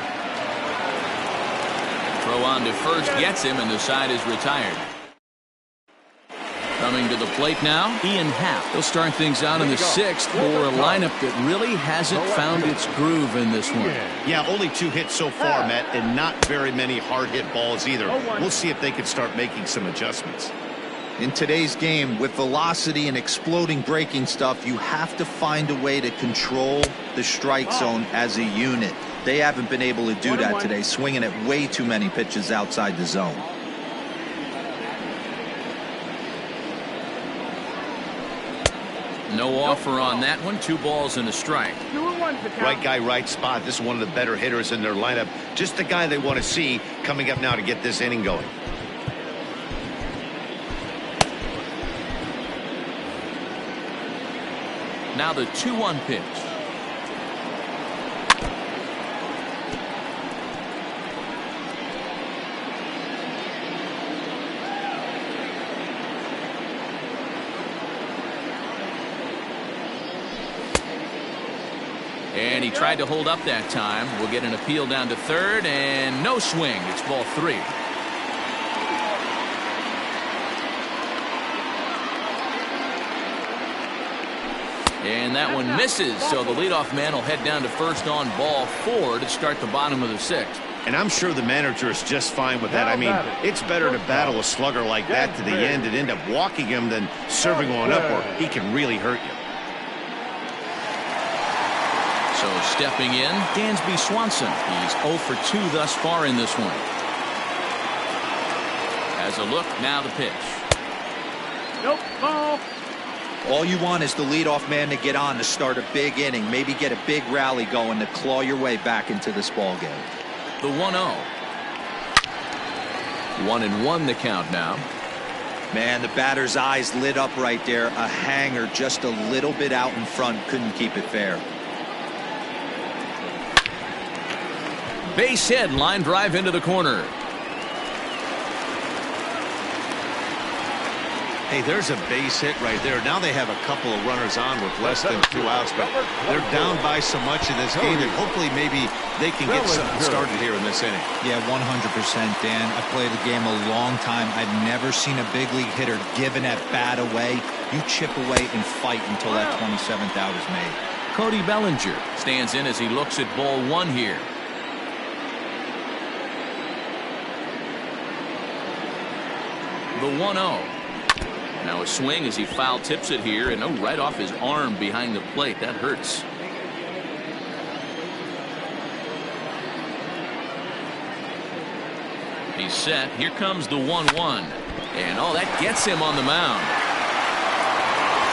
Throw on to first gets him, and the side is retired. Coming to the plate now, Ian Happ. He'll start things out in the 6th for a lineup that really hasn't found its groove in this one. Yeah, only 2 hits so far, Matt, and not very many hard hit balls either. We'll see if they can start making some adjustments. In today's game, with velocity and exploding breaking stuff, you have to find a way to control the strike zone as a unit. They haven't been able to do that today, swinging at way too many pitches outside the zone. No offer on that one. 2 balls and a strike. Right guy, right spot. This is one of the better hitters in their lineup. Just the guy they want to see coming up now to get this inning going. Now the 2-1 pitch. And he tried to hold up that time. We'll get an appeal down to 3rd, and no swing. It's ball 3. And that one misses, so the leadoff man will head down to first on ball 4 to start the bottom of the 6th. And I'm sure the manager is just fine with that. I mean, it's better to battle a slugger like that to the end and end up walking him than serving one up where he can really hurt you. So stepping in, Dansby Swanson. He's 0 for 2 thus far in this one. As a look, now the pitch. Nope, ball. All you want is the leadoff man to get on to start a big inning, maybe get a big rally going to claw your way back into this ball game. The 1-0. 1-1 the count now. Man, the batter's eyes lit up right there. A hanger just a little bit out in front, couldn't keep it fair. Base hit, line drive into the corner. Hey, there's a base hit right there. Now they have a couple of runners on with less than 2 outs, but they're down by so much in this game that hopefully maybe they can get something started here in this inning. Yeah, 100%, Dan. I played the game a long time. I've never seen a big league hitter give an at-bat away. You chip away and fight until that 27th out is made. Cody Bellinger stands in as he looks at ball 1 here. The 1-0. Now a swing as he foul tips it here, and right off his arm behind the plate. That hurts. He's set. Here comes the 1-1. And that gets him on the mound.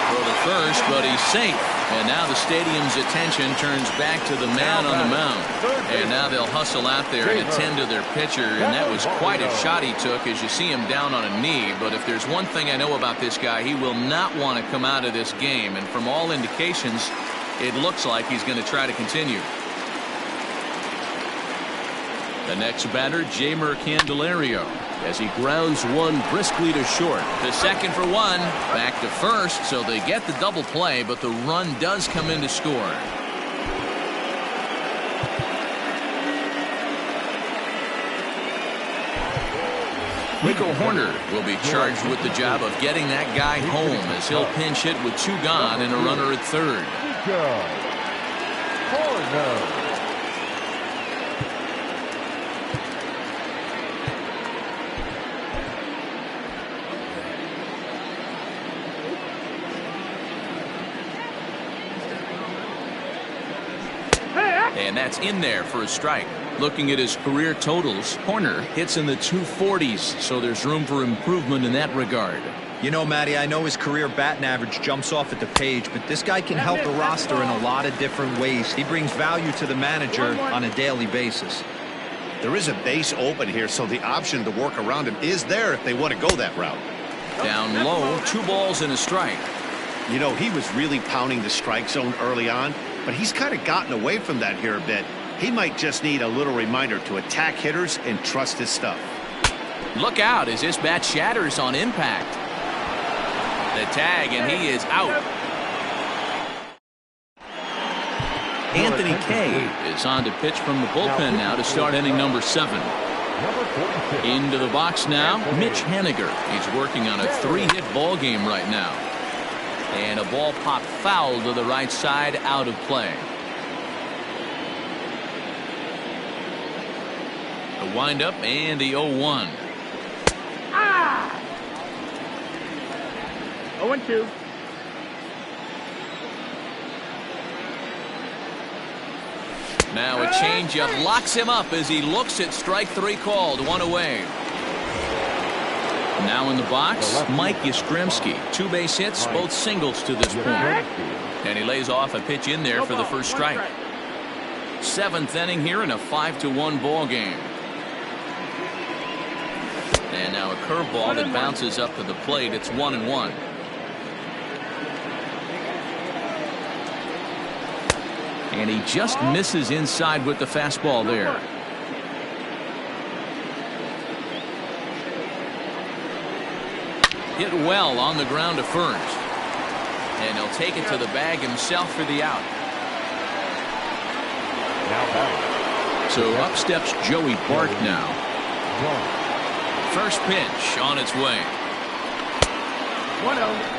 For the first, but he's safe. And now the stadium's attention turns back to the man on the mound. And now they'll hustle out there and attend to their pitcher. And that was quite a shot he took as you see him down on a knee. But if there's one thing I know about this guy, he will not want to come out of this game. And from all indications, it looks like he's going to try to continue. The next batter, Jeimer Candelario, as he grounds one briskly to short. The second for 1, back to first, so they get the double play, but the run does come in to score. Rico Horner will be charged with the job of getting that guy home as he'll pinch hit with 2 gone and a runner at third. Horner. And that's in there for a strike. Looking at his career totals, Horner hits in the 240s, so there's room for improvement in that regard. You know, Matty, I know his career batting average jumps off at the page, but this guy can help the roster in a lot of different ways. He brings value to the manager on a daily basis. There is a base open here, so the option to work around him is there if they want to go that route. Down low, 2 balls and a strike. You know, he was really pounding the strike zone early on, but he's kind of gotten away from that here a bit. He might just need a little reminder to attack hitters and trust his stuff. Look out as this bat shatters on impact. The tag, and he is out. Anthony Kay is on to pitch from the bullpen now to start inning number 7. Into the box now, Mitch Haniger. He's working on a 3-hit ball game right now. And a ball popped foul to the right side, out of play. The windup and the 0-1. 0-2. Now a changeup locks him up as he looks at strike 3 called. 1 away. Now in the box, Mike Yastrzemski. 2 base hits, both singles to this point. And he lays off a pitch in there for the first strike. 7th inning here in a 5-1 ball game. And now a curveball that bounces up to the plate. It's 1-1. And he just misses inside with the fastball there. Hit well on the ground to first. And he'll take it to the bag himself for the out. So up steps Joey Bart now. First pitch on its way. 1-0.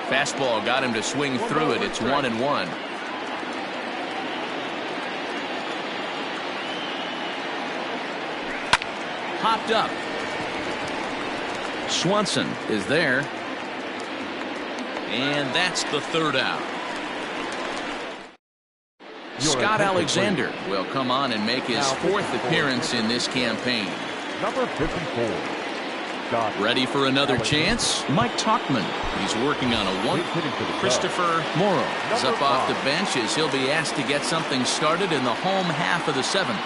Fastball got him to swing through it. It's 1-1. Popped up. Swanson is there. And that's the third out. Scott Alexander will come on and make his fourth appearance in this campaign. Number 54. Ready for another chance? Mike Talkman. He's working on a one. Christopher Morrow is up off the bench as he'll be asked to get something started in the home half of the seventh.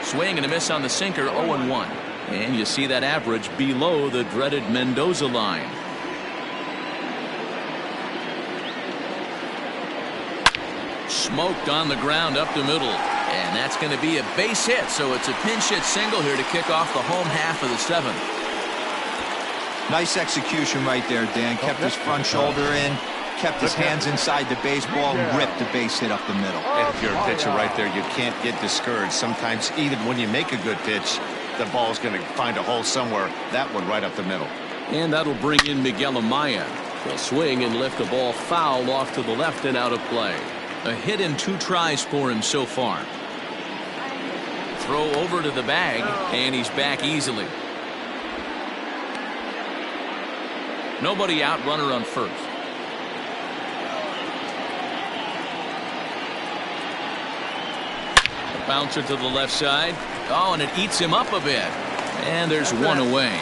Swing and a miss on the sinker, 0-1. And you see that average below the dreaded Mendoza line. Smoked on the ground up the middle. And that's going to be a base hit, so it's a pinch hit single here to kick off the home half of the seventh. Nice execution right there, Dan. Kept his front shoulder in, kept his hands inside the baseball, and ripped the base hit up the middle. And if you're a pitcher right there, you can't get discouraged. Sometimes even when you make a good pitch, the ball's going to find a hole somewhere. That one right up the middle. And that'll bring in Miguel Amaya. He'll swing and lift the ball foul off to the left and out of play. A hit in 2 tries for him so far. Throw over to the bag, and he's back easily. Nobody out, runner on first. A bouncer to the left side. Oh, and it eats him up a bit. And there's one away.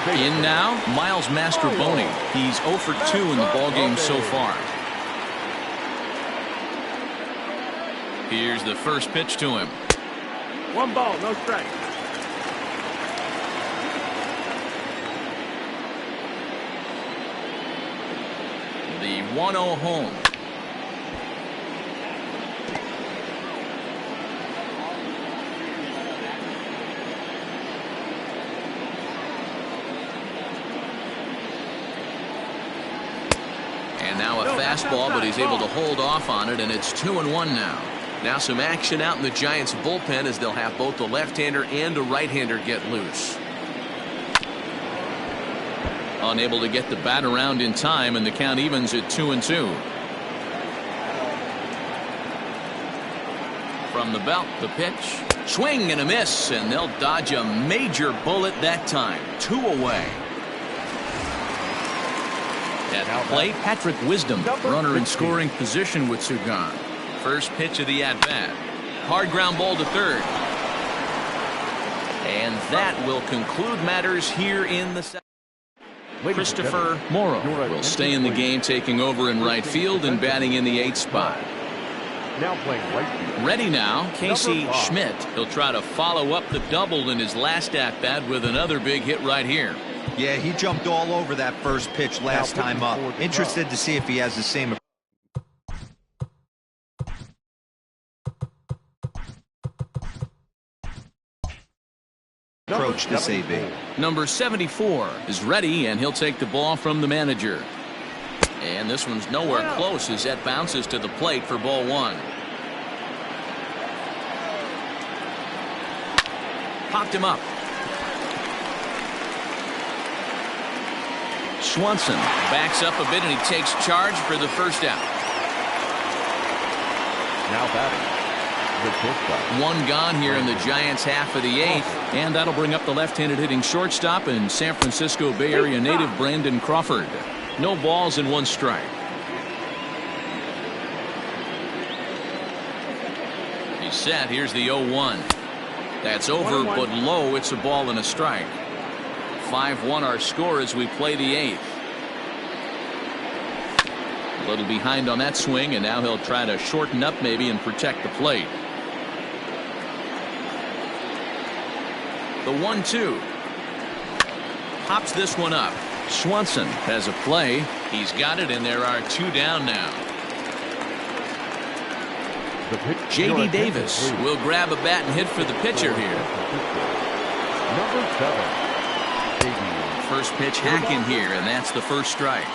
In now, Miles Mastroboni. He's 0 for 2 in the ballgame so far. Here's the first pitch to him. 1 ball, no strike. The 1-0 home. And now a fastball, but he's able to hold off on it, and it's 2-1 now. Now some action out in the Giants bullpen as they'll have both the left-hander and a right-hander get loose. Unable to get the bat around in time, and the count evens at 2-2. From the belt, the pitch. Swing and a miss, and they'll dodge a major bullet that time. 2 away. At the plate, Patrick Wisdom, runner in scoring position with Sugan. First pitch of the at-bat. Hard ground ball to third. And that will conclude matters here in the seventh. Christopher Morrow will stay in the game, taking over in right field and batting in the 8th spot. Now playing right field. Ready now, Casey Schmidt. He'll try to follow up the double in his last at-bat with another big hit right here. Yeah, he jumped all over that first pitch last time up. Interested to see if he has the same approach this AB. Number 74 is ready, and he'll take the ball from the manager. And this one's nowhere close as that bounces to the plate for ball 1. Popped him up. Swanson backs up a bit, and he takes charge for the first out. Now batting. One gone here in the Giants half of the 8th, and that'll bring up the left-handed hitting shortstop and San Francisco Bay Area native Brandon Crawford. No balls and 1 strike. He's set. Here's the 0-1. That's over, but low. It's a ball and a strike. 5-1 our score as we play the 8th. A little behind on that swing, and now he'll try to shorten up maybe and protect the plate. The 1-2. Pops this one up. Swanson has a play. He's got it, and there are 2 down now. J.D. Davis will grab a bat and hit for the pitcher here. Number 7. First pitch hacking here, and that's the first strike.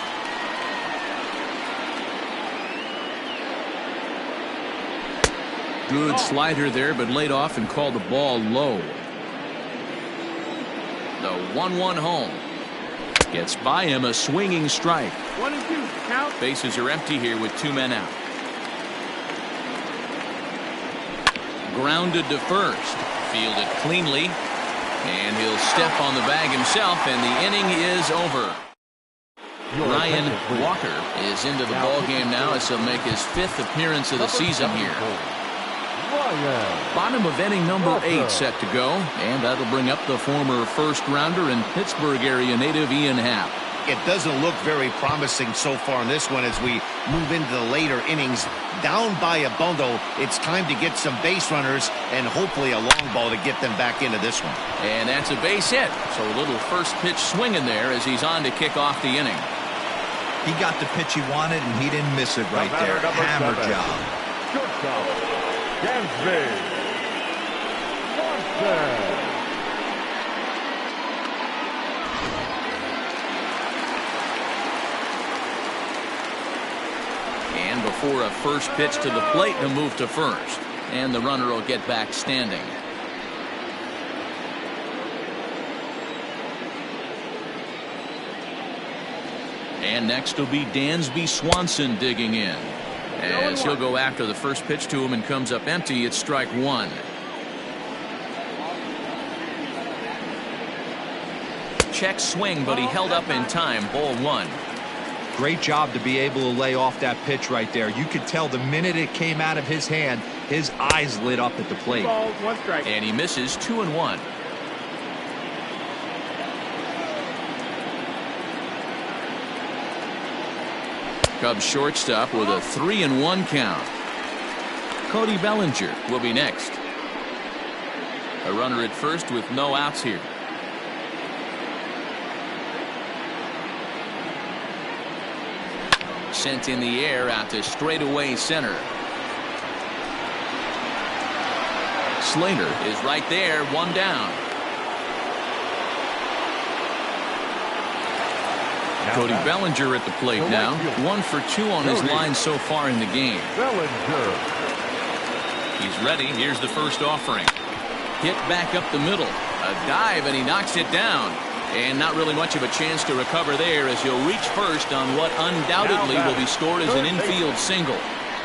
Good slider there, but laid off and called the ball low. The 1-1 home. Gets by him, a swinging strike. 1-2, count. Bases are empty here with 2 men out. Grounded to first. Fielded cleanly. And he'll step on the bag himself, and the inning is over. Ryan Walker is into the ball game now as he'll make his 5th appearance of the season here. Bottom of inning number 8 set to go, and that'll bring up the former first-rounder and Pittsburgh area native Ian Happ. It doesn't look very promising so far in this one as we move into the later innings. Down by a bundle, it's time to get some base runners and hopefully a long ball to get them back into this one. And that's a base hit, so a little first pitch swing in there as he's on to kick off the inning. He got the pitch he wanted, and he didn't miss it right there. Hammer job. Shortstop, Dansby Swanson. And before a first pitch to the plate, he'll move to first. And the runner will get back standing. And next will be Dansby Swanson digging in. As he'll go after the first pitch to him and comes up empty, it's strike 1. Check swing, but he held up in time. Ball 1. Great job to be able to lay off that pitch right there. You could tell the minute it came out of his hand, his eyes lit up at the plate. Balls, 1 strike. And he misses 2-1. Cubs shortstop with a 3-1 count. Cody Bellinger will be next. A runner at first with no outs here. Sent in the air out to straightaway center. Slater is right there, 1 down. Cody Bellinger at the plate now. 1 for 2 on his line so far in the game. Bellinger. He's ready. Here's the first offering. Hit back up the middle. A dive, and he knocks it down. And not really much of a chance to recover there as he'll reach first on what undoubtedly will be scored as an infield single.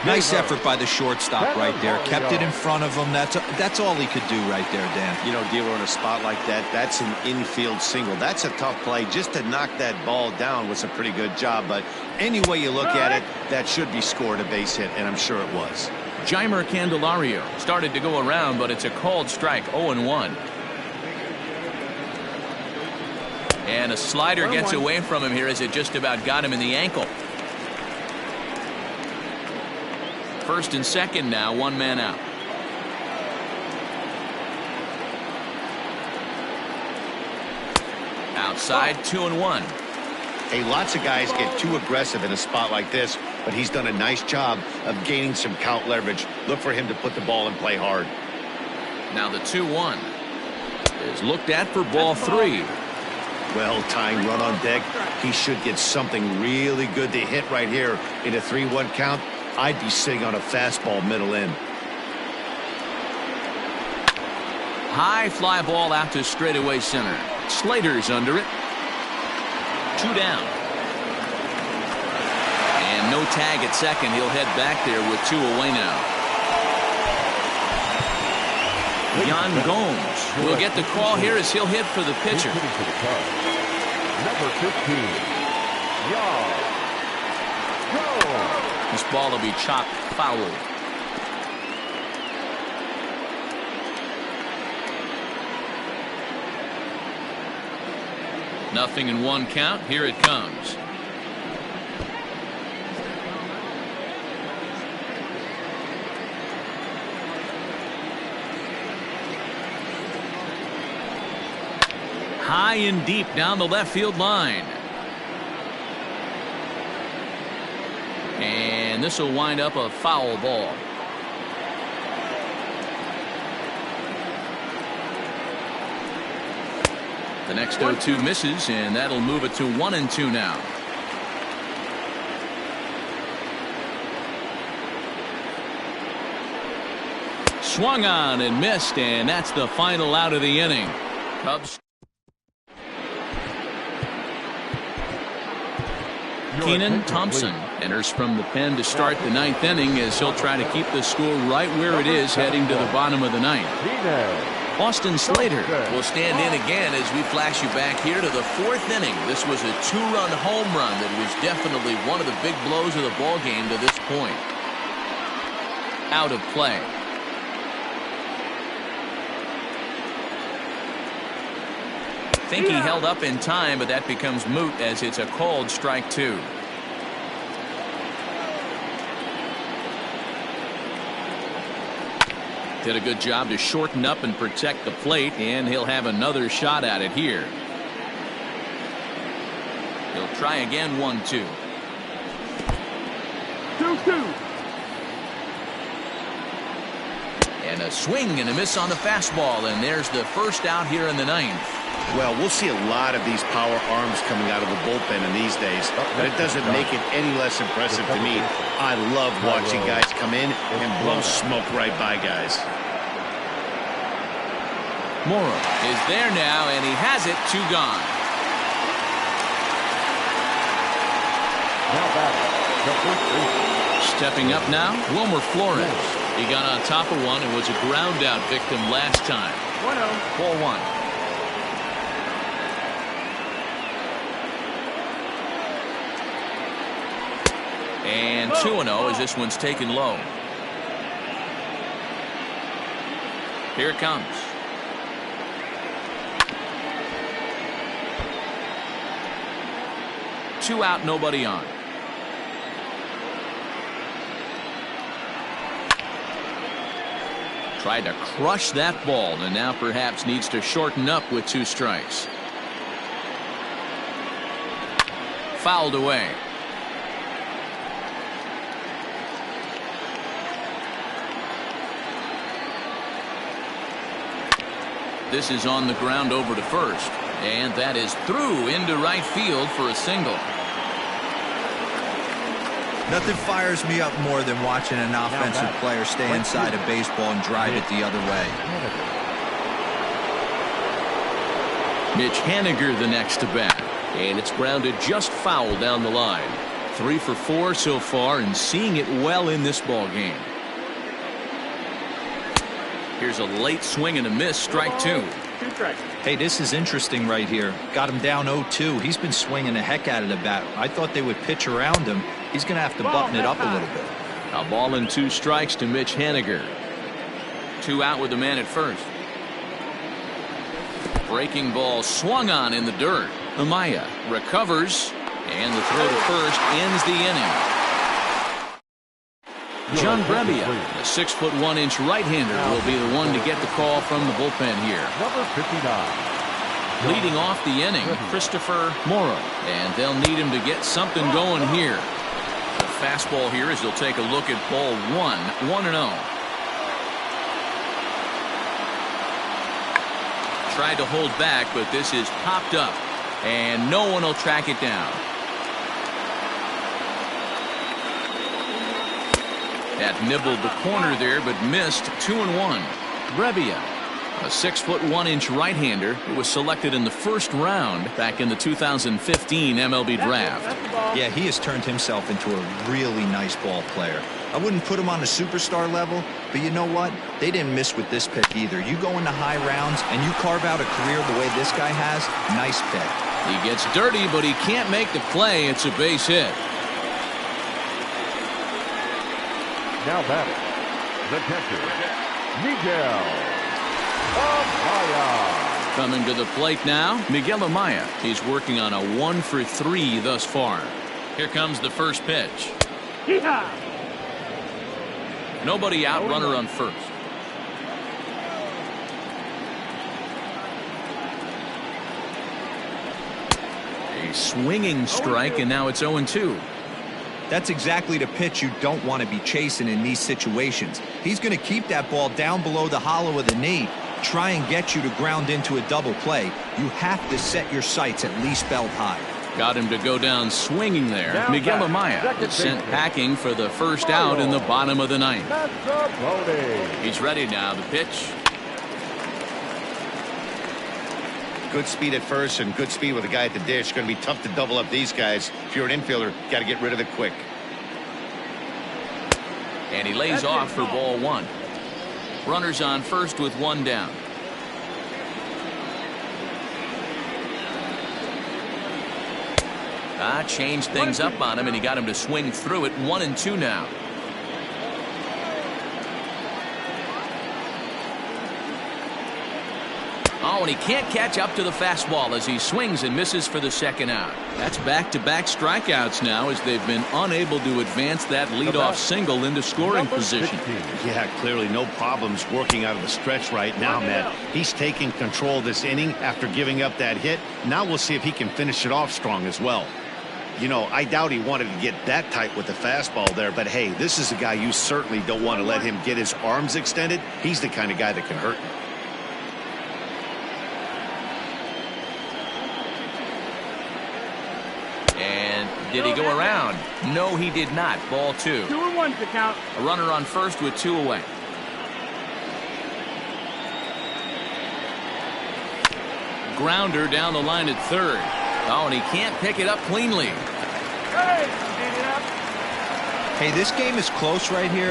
Nice effort by the shortstop right there. Kept it in front of him. That's all he could do right there, Dan. You know, Dealer, in a spot like that, that's an infield single. That's a tough play. Just to knock that ball down was a pretty good job. But any way you look at it, that should be scored a base hit, and I'm sure it was. Jeimer Candelario started to go around, but it's a called strike, 0-1. And a slider gets away from him here as it just about got him in the ankle. First and second now, 1 man out. Outside, 2-1. Hey, lots of guys get too aggressive in a spot like this, but he's done a nice job of gaining some count leverage. Look for him to put the ball and play hard. Now the 2-1 is looked at for ball 3. Well, tying run on deck. He should get something really good to hit right here in a 3-1 count. I'd be sitting on a fastball middle in. High fly ball out to straightaway center. Slater's under it. 2 down. And no tag at second. He'll head back there with 2 away now. Yan Gomes will get the call here as he'll hit for the pitcher. Number 15, Yan Gomes. This ball will be chopped foul. Nothing in 1 count. Here it comes. High and deep down the left field line. And this will wind up a foul ball. The next 0-2 misses, and that'll move it to 1-2 now. swung on and missed, and that's the final out of the inning. Cubs. Keenan Thompson enters from the pen to start the ninth inning as he'll try to keep the score right where it is heading to the bottom of the ninth. Austin Slater will stand in again as we flash you back here to the fourth inning. This was a two-run home run that was definitely one of the big blows of the ball game to this point. Out of play. Think he held up in time, but that becomes moot as it's a called strike two. Did a good job to shorten up and protect the plate, and he'll have another shot at it here. He'll try again, 1-2. 2-2. And a swing and a miss on the fastball, and there's the first out here in the ninth. Well, we'll see a lot of these power arms coming out of the bullpen in these days, but it doesn't make it any less impressive to me. I love watching guys come in and blow smoke right by guys. Morrow is there now, and he has it, 2 gone. Now batting, the first baseman. Stepping up now, Wilmer Flores. He got on top of one and was a ground out victim last time. 1-0. 4-1. And 2-0 as this one's taken low. Here it comes. Two out, nobody on. Tried to crush that ball and now perhaps needs to shorten up with 2 strikes. Fouled away. This is on the ground over to first, and that is through into right field for a single. Nothing fires me up more than watching an offensive player stay inside a baseball and drive it the other way. Mitch Haniger the next to bat, and it's grounded just foul down the line. 3 for 4 so far and seeing it well in this ball game. Here's a late swing and a miss, strike 2. 2 strikes. Hey, this is interesting right here. Got him down 0-2. He's been swinging the heck out of the bat. I thought they would pitch around him. He's going to have to button it up a little bit. A ball and 2 strikes to Mitch Haniger. 2 out with the man at first. Breaking ball swung on in the dirt. Amaya recovers, and the throw to first ends the inning. John Brebbia, the 6'1" right-hander, will be the one to get the call from the bullpen here. Number 59. Leading off the inning, Christopher Morrow, and they'll need him to get something going here. The fastball here as he'll take a look at ball 1, 1-0. Tried to hold back, but this is popped up, and no one will track it down. That nibbled the corner there, but missed. 2-1. Brebbia, a 6'1" right-hander who was selected in the first round back in the 2015 MLB draft. Yeah, he has turned himself into a really nice ball player. I wouldn't put him on a superstar level, but you know what? They didn't miss with this pick either. You go into high rounds and you carve out a career the way this guy has, nice pick. He gets dirty, but he can't make the play. It's a base hit. Now batting, the catcher, Miguel Amaya. Coming to the plate now, Miguel Amaya. He's working on a 1 for 3 thus far. Here comes the first pitch. Yeehaw! Nobody out, runner on first. A swinging strike, and now it's 0-2. That's exactly the pitch you don't want to be chasing in these situations. He's going to keep that ball down below the hollow of the knee, try and get you to ground into a double play. You have to set your sights at least belt high. Got him to go down swinging there. Now Miguel back. Amaya Second is sent baseman. packing for the first out in the bottom of the ninth. He's ready now. The pitch. Good speed at first and good speed with a guy at the dish. Going to be tough to double up these guys. If you're an infielder, got to get rid of it quick. And he lays off for ball one. Runners on first with one down. Changed things up on him, and he got him to swing through it. 1-2 now. Oh, and he can't catch up to the fastball as he swings and misses for the second out. That's back-to-back strikeouts now as they've been unable to advance that leadoff single into scoring position. Yeah, clearly no problems working out of the stretch right now, Matt. He's taking control of this inning after giving up that hit. Now we'll see if he can finish it off strong as well. You know, I doubt he wanted to get that tight with the fastball there, but hey, this is a guy you certainly don't want to let him get his arms extended. He's the kind of guy that can hurt you. Did he go around? No, he did not. Ball two. 2-1 to count. A runner on first with two away. Grounder down the line at third. Oh, and he can't pick it up cleanly. Hey, this game is close right here,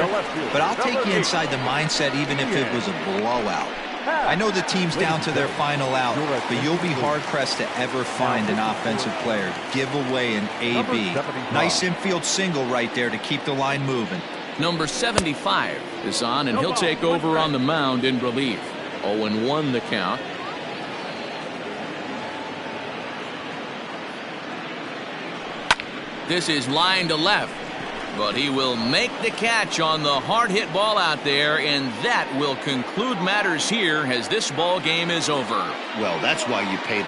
but I'll take you inside the mindset even if it was a blowout. I know the team's down to their final out, but you'll be hard-pressed to ever find an offensive player give away an AB. Nice infield single right there to keep the line moving. Number 75 is on, and he'll take over on the mound in relief. 0-1 the count. This is line to left. But he will make the catch on the hard hit ball out there, and that will conclude matters here as this ball game is over. Well, that's why you paid.